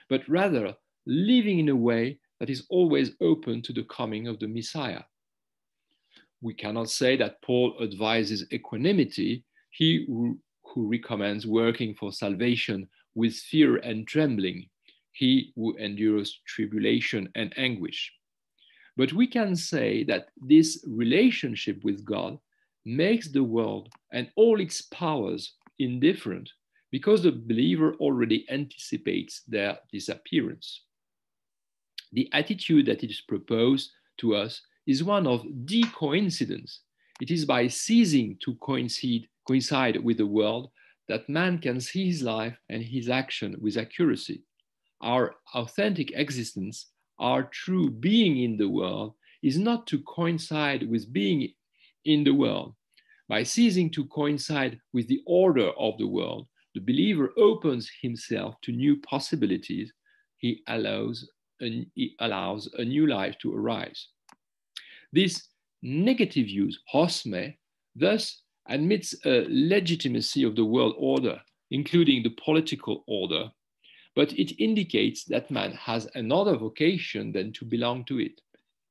but rather living in a way that is always open to the coming of the Messiah. We cannot say that Paul advises equanimity, he who recommends working for salvation with fear and trembling, he who endures tribulation and anguish. But we can say that this relationship with God makes the world and all its powers indifferent because the believer already anticipates their disappearance. The attitude that is proposed to us is one of de-coincidence. It is by ceasing to coincide with the world that man can see his life and his action with accuracy. Our authentic existence, our true being in the world, is not to coincide with being in the world. By ceasing to coincide with the order of the world, the believer opens himself to new possibilities. He allows a new life to arise. This negative use, hosme, thus admits a legitimacy of the world order, including the political order, but it indicates that man has another vocation than to belong to it.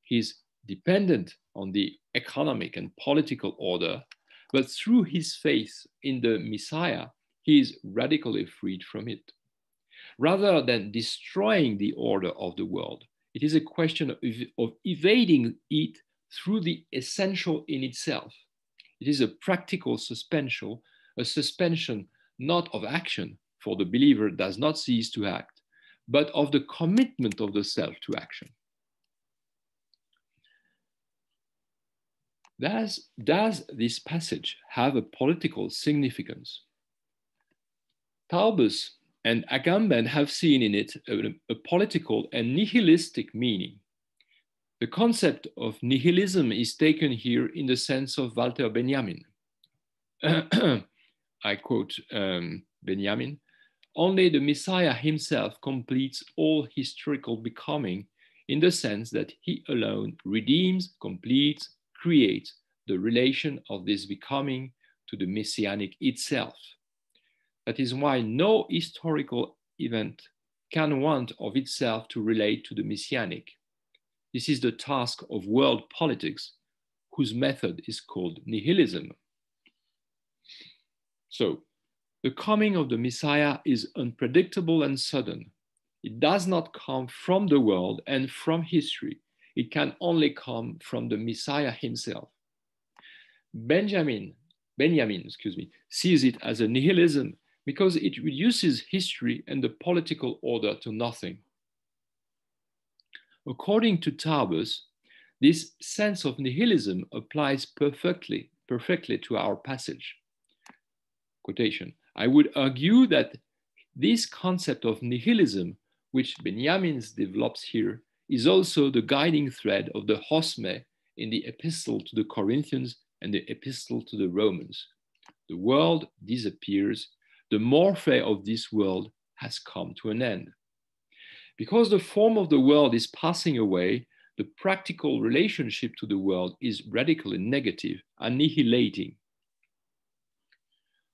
He is dependent on the economic and political order, but through his faith in the Messiah, he is radically freed from it. Rather than destroying the order of the world, it is a question of evading it through the essential in itself. It is a practical suspension, a suspension not of action, for the believer does not cease to act, but of the commitment of the self to action. Does this passage have a political significance? Taubes and Agamben have seen in it a political and nihilistic meaning. The concept of nihilism is taken here in the sense of Walter Benjamin. I quote Benjamin, "Only the Messiah himself completes all historical becoming in the sense that he alone redeems, completes, creates the relation of this becoming to the messianic itself. That is why no historical event can want of itself to relate to the messianic. This is the task of world politics, whose method is called nihilism." So, the coming of the Messiah is unpredictable and sudden. It does not come from the world and from history. It can only come from the Messiah himself. Benjamin sees it as a nihilism because it reduces history and the political order to nothing. According to Taubes, this sense of nihilism applies perfectly to our passage. Quotation, "I would argue that this concept of nihilism, which Benjamin develops here, is also the guiding thread of the hosme in the epistle to the Corinthians and the epistle to the Romans. The world disappears. The morphe of this world has come to an end. Because the form of the world is passing away, the practical relationship to the world is radically negative, annihilating.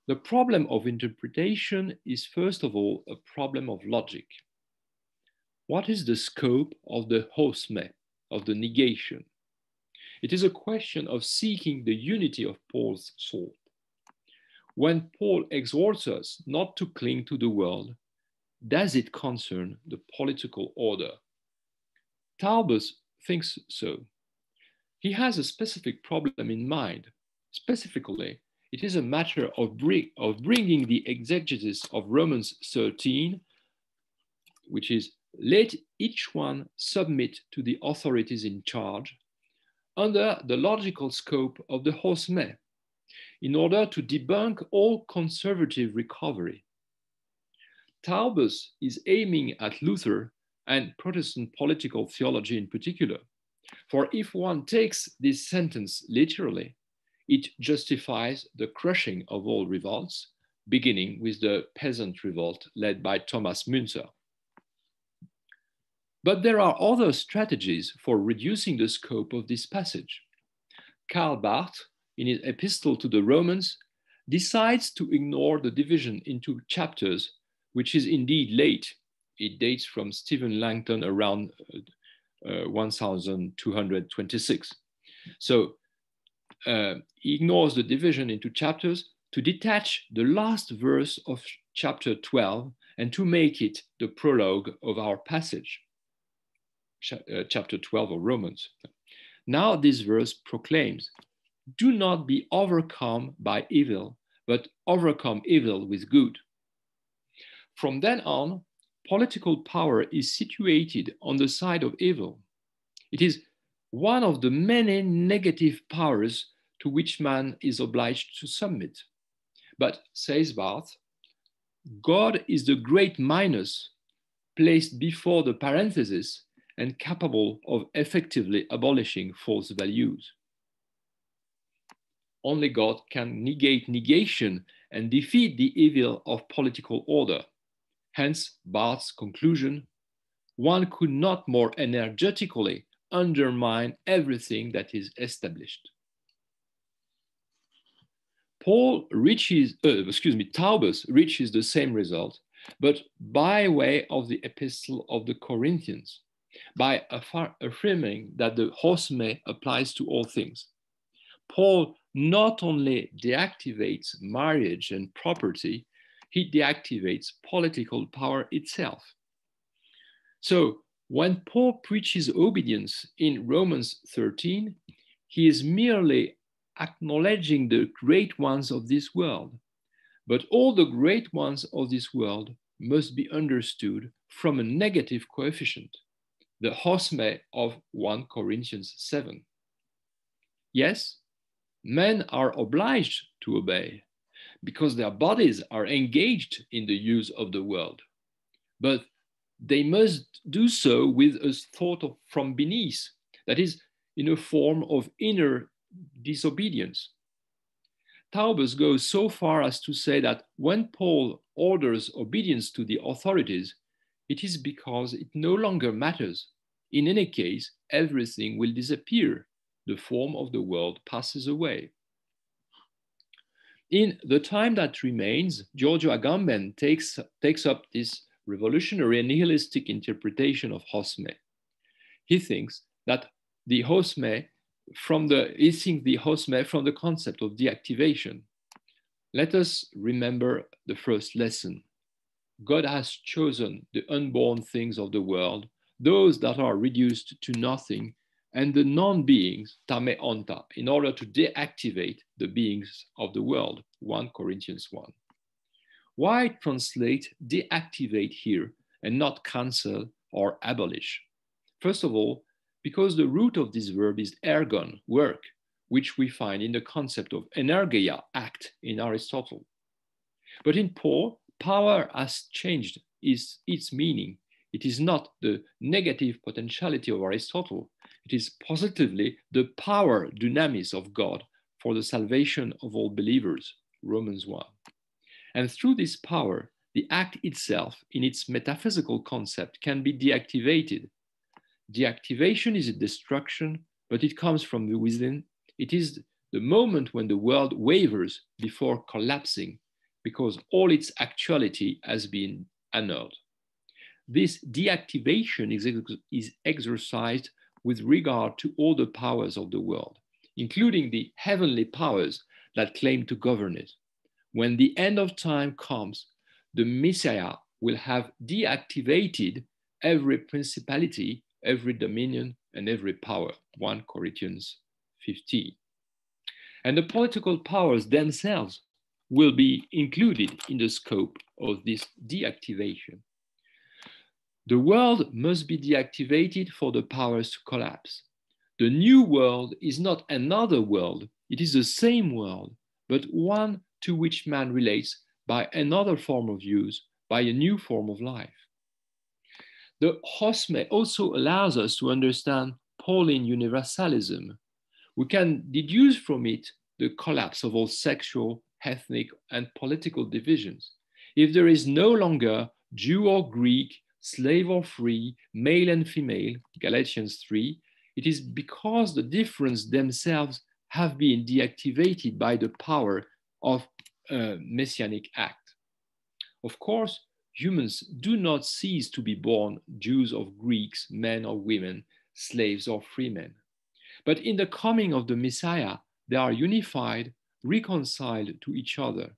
The problem of interpretation is first of all a problem of logic. What is the scope of the hosme, of the negation? It is a question of seeking the unity of Paul's soul. When Paul exhorts us not to cling to the world, does it concern the political order? Taubes thinks so. He has a specific problem in mind. Specifically, it is a matter of bringing the exegesis of Romans 13, which is, let each one submit to the authorities in charge, under the logical scope of the hosme, in order to debunk all conservative recovery. Taubes is aiming at Luther and Protestant political theology in particular, for if one takes this sentence literally, it justifies the crushing of all revolts, beginning with the peasant revolt led by Thomas Müntzer. But there are other strategies for reducing the scope of this passage. Karl Barth, in his epistle to the Romans, decides to ignore the division into chapters, which is indeed late. It dates from Stephen Langton around 1226. So he ignores the division into chapters to detach the last verse of chapter 12 and to make it the prologue of our passage, chapter 12 of Romans. Now this verse proclaims, "Do not be overcome by evil, but overcome evil with good." From then on, political power is situated on the side of evil. It is one of the many negative powers to which man is obliged to submit. But, says Barth, God is the great minus placed before the parenthesis and capable of effectively abolishing false values. Only God can negate negation and defeat the evil of political order. Hence, Barth's conclusion, one could not more energetically undermine everything that is established. Taubes reaches the same result, but by way of the epistle of the Corinthians, by affirming that the hosme applies to all things. Paul not only deactivates marriage and property, he deactivates political power itself. So when Paul preaches obedience in Romans 13, he is merely acknowledging the great ones of this world. But all the great ones of this world must be understood from a negative coefficient, the hosme of 1 Corinthians 7. Yes, men are obliged to obey, because their bodies are engaged in the use of the world. But they must do so with a thought from beneath, that is, in a form of inner disobedience. Taubes goes so far as to say that when Paul orders obedience to the authorities, it is because it no longer matters. In any case, everything will disappear. The form of the world passes away. In The Time That Remains, Giorgio Agamben takes up this revolutionary and nihilistic interpretation of hosme. He thinks that the hosme from the concept of deactivation. Let us remember the first lesson. God has chosen the unborn things of the world, those that are reduced to nothing, and the non-beings, tame onta, in order to deactivate the beings of the world, 1 Corinthians 1. Why translate deactivate here and not cancel or abolish? First of all, because the root of this verb is ergon, work, which we find in the concept of energeia, act, in Aristotle. But in Paul, power has changed its meaning. It is not the negative potentiality of Aristotle. It is positively the power, dynamis of God for the salvation of all believers, Romans 1. And through this power, the act itself, in its metaphysical concept, can be deactivated. Deactivation is a destruction, but it comes from within. It is the moment when the world wavers before collapsing, because all its actuality has been annulled. This deactivation is exercised with regard to all the powers of the world, including the heavenly powers that claim to govern it. When the end of time comes, the Messiah will have deactivated every principality, every dominion, and every power, 1 Corinthians 15. And the political powers themselves will be included in the scope of this deactivation. The world must be deactivated for the powers to collapse. The new world is not another world, it is the same world, but one to which man relates by another form of use, by a new form of life. The hosme also allows us to understand Pauline universalism. We can deduce from it the collapse of all sexual, ethnic, and political divisions. If there is no longer Jew or Greek, slave or free, male and female, Galatians 3, it is because the differences themselves have been deactivated by the power of a messianic act. Of course, humans do not cease to be born Jews or Greeks, men or women, slaves or free men. But in the coming of the Messiah, they are unified, reconciled to each other.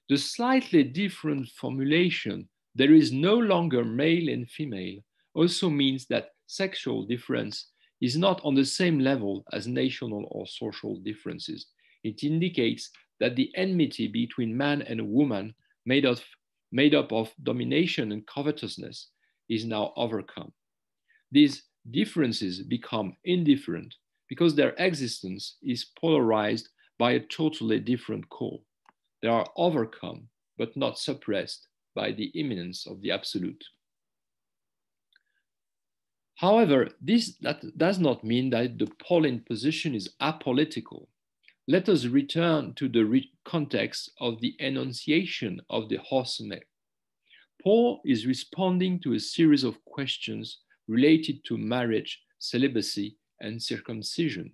The slightly different formulation, there is no longer male and female, also means that sexual difference is not on the same level as national or social differences. It indicates that the enmity between man and a woman made up of domination and covetousness is now overcome. These differences become indifferent because their existence is polarized by a totally different call. They are overcome, but not suppressed by the imminence of the absolute. However, that does not mean that the Pauline position is apolitical. Let us return to the context of the enunciation of the hosme. Paul is responding to a series of questions related to marriage, celibacy, and circumcision.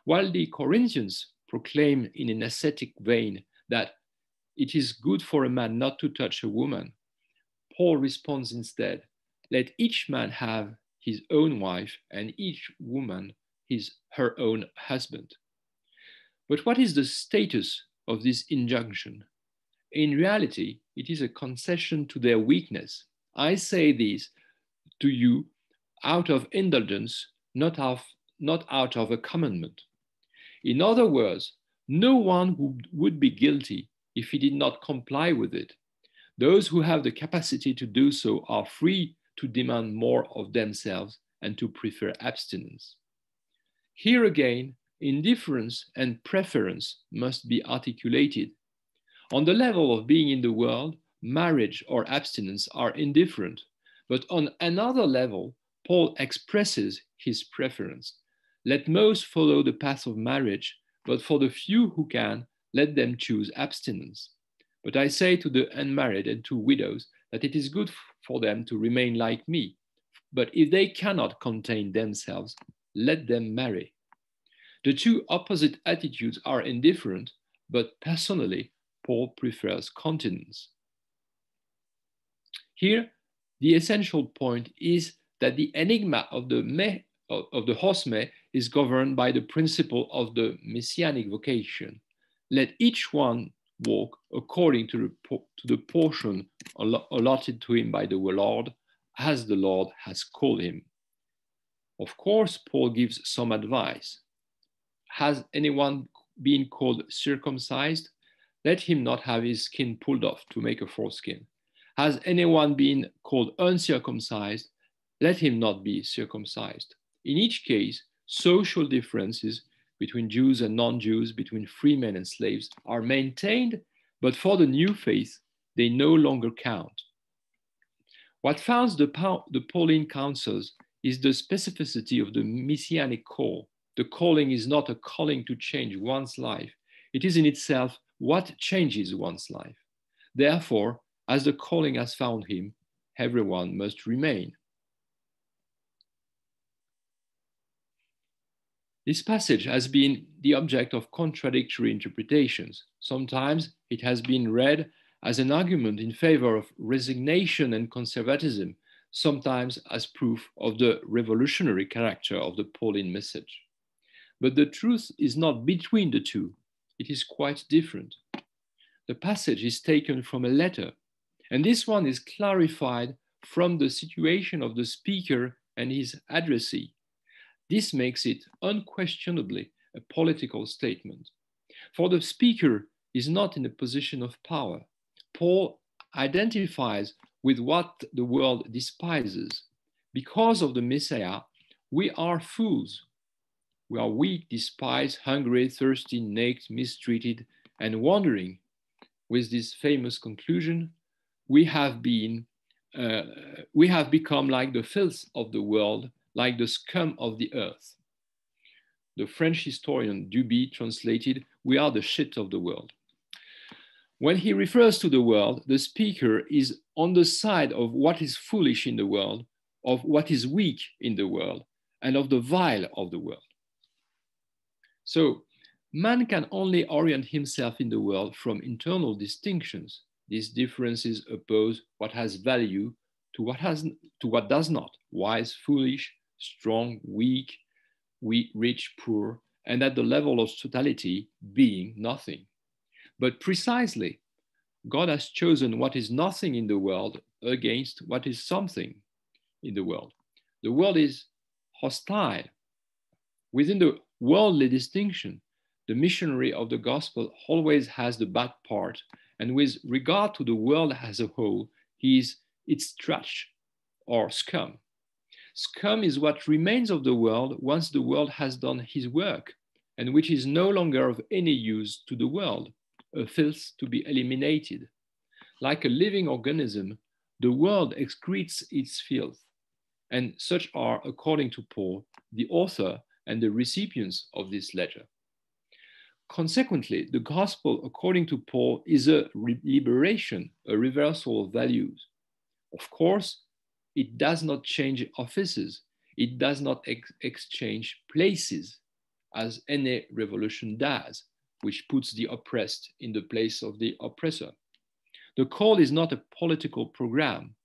While the Corinthians proclaim in an ascetic vein that it is good for a man not to touch a woman, Paul responds instead, let each man have his own wife and each woman her own husband. But what is the status of this injunction? In reality, it is a concession to their weakness. I say this to you out of indulgence, not out of a commandment. In other words, no one would be guilty if he did not comply with it. Those who have the capacity to do so are free to demand more of themselves and to prefer abstinence. Here again, indifference and preference must be articulated. On the level of being in the world, marriage or abstinence are indifferent. But on another level, Paul expresses his preference. Let most follow the path of marriage, but for the few who can, let them choose abstinence. But I say to the unmarried and to widows that it is good for them to remain like me. But if they cannot contain themselves, let them marry. The two opposite attitudes are indifferent, but personally, Paul prefers continence. Here, the essential point is that the enigma of the hosme is governed by the principle of the messianic vocation. Let each one walk according to the portion allotted to him by the Lord, as the Lord has called him. Of course, Paul gives some advice. Has anyone been called circumcised? Let him not have his skin pulled off to make a foreskin. Has anyone been called uncircumcised? Let him not be circumcised. In each case, social differences between Jews and non-Jews, between free men and slaves, are maintained, but for the new faith, they no longer count. What founds the Pauline counsels is the specificity of the messianic call. The calling is not a calling to change one's life. It is in itself what changes one's life. Therefore, as the calling has found him, everyone must remain. This passage has been the object of contradictory interpretations. Sometimes it has been read as an argument in favor of resignation and conservatism, sometimes as proof of the revolutionary character of the Pauline message. But the truth is not between the two. It is quite different. The passage is taken from a letter, and this one is clarified from the situation of the speaker and his addressee. This makes it unquestionably a political statement. For the speaker is not in a position of power. Paul identifies with what the world despises. Because of the Messiah, we are fools. We are weak, despised, hungry, thirsty, naked, mistreated, and wandering. With this famous conclusion, we have become like the filth of the world, like the scum of the earth. The French historian Duby translated, "We are the shit of the world." When he refers to the world, the speaker is on the side of what is foolish in the world, of what is weak in the world, and of the vile of the world. So, man can only orient himself in the world from internal distinctions. These differences oppose what has value to what does not, wise, foolish, strong, weak, rich, poor, and at the level of totality, being nothing. But precisely, God has chosen what is nothing in the world against what is something in the world. The world is hostile. Within the worldly distinction, the missionary of the gospel always has the bad part, and with regard to the world as a whole, he is its trash or scum. Scum is what remains of the world once the world has done his work, and which is no longer of any use to the world, a filth to be eliminated. Like a living organism, the world excretes its filth, and such are, according to Paul, the author and the recipients of this letter. Consequently, the gospel, according to Paul, is a liberation, a reversal of values. Of course, it does not change offices. It does not exchange places, as any revolution does, which puts the oppressed in the place of the oppressor. The call is not a political program,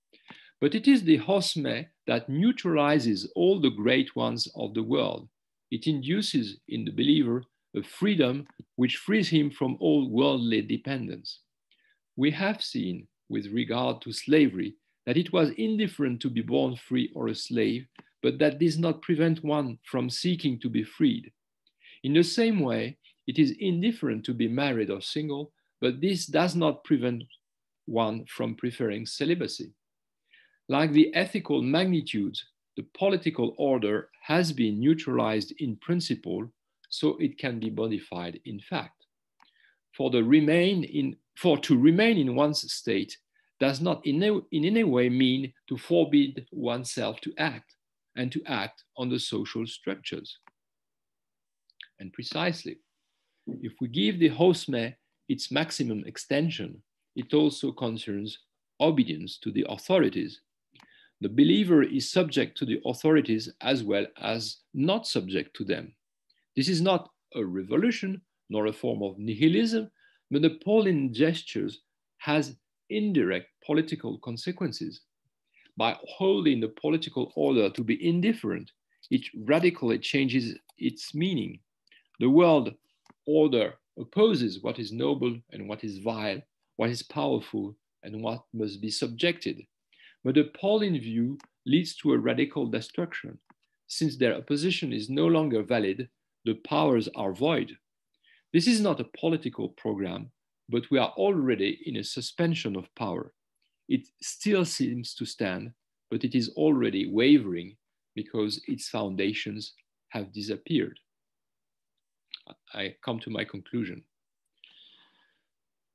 but it is the hosme that neutralizes all the great ones of the world. It induces in the believer a freedom which frees him from all worldly dependence. We have seen, with regard to slavery, that it was indifferent to be born free or a slave, but that does not prevent one from seeking to be freed. In the same way, it is indifferent to be married or single, but this does not prevent one from preferring celibacy. Like the ethical magnitudes, the political order has been neutralized in principle, so it can be modified in fact. For the remain in For to remain in one's state does not in any way mean to forbid oneself to act and to act on the social structures. And precisely, if we give the hosme its maximum extension, it also concerns obedience to the authorities. The believer is subject to the authorities as well as not subject to them. This is not a revolution nor a form of nihilism, but the Pauline gestures has indirect political consequences. By holding the political order to be indifferent, it radically changes its meaning. The world order opposes what is noble and what is vile, what is powerful and what must be subjected. But the Pauline view leads to a radical destruction. Since their opposition is no longer valid, the powers are void. This is not a political program, but we are already in a suspension of power. It still seems to stand, but it is already wavering because its foundations have disappeared. I come to my conclusion.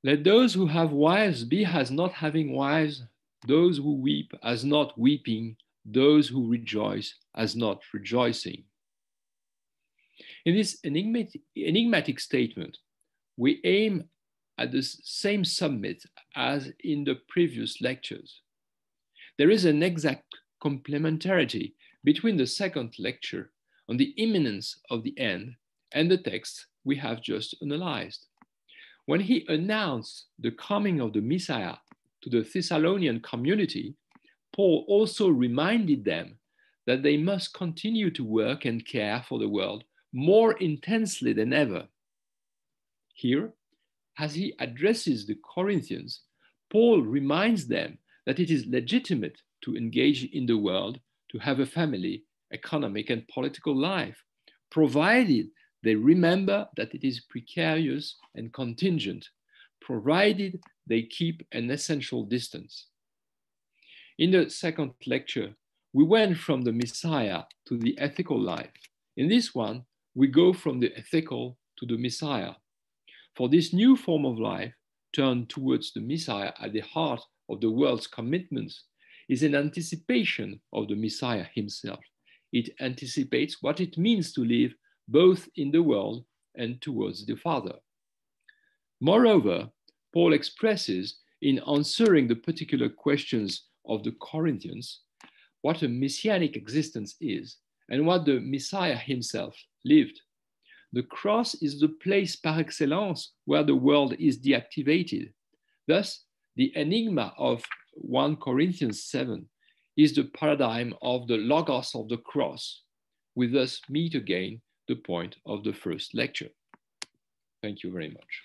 Let those who have wives be as not having wives, those who weep as not weeping, those who rejoice as not rejoicing. In this enigmatic statement, we aim at the same summit as in the previous lectures. There is an exact complementarity between the second lecture on the imminence of the end and the text we have just analyzed. When he announced the coming of the Messiah to the Thessalonian community, Paul also reminded them that they must continue to work and care for the world more intensely than ever. Here, as he addresses the Corinthians, Paul reminds them that it is legitimate to engage in the world, to have a family, economic and political life, provided they remember that it is precarious and contingent, provided they keep an essential distance. In the second lecture, we went from the Messiah to the ethical life. In this one, we go from the ethical to the Messiah. For this new form of life, turned towards the Messiah at the heart of the world's commitments, is an anticipation of the Messiah himself. It anticipates what it means to live both in the world and towards the Father. Moreover, Paul expresses, in answering the particular questions of the Corinthians, what a messianic existence is and what the Messiah himself lived. The cross is the place par excellence where the world is deactivated. Thus, the enigma of 1 Corinthians 7 is the paradigm of the logos of the cross. We thus meet again the point of the first lecture. Thank you very much.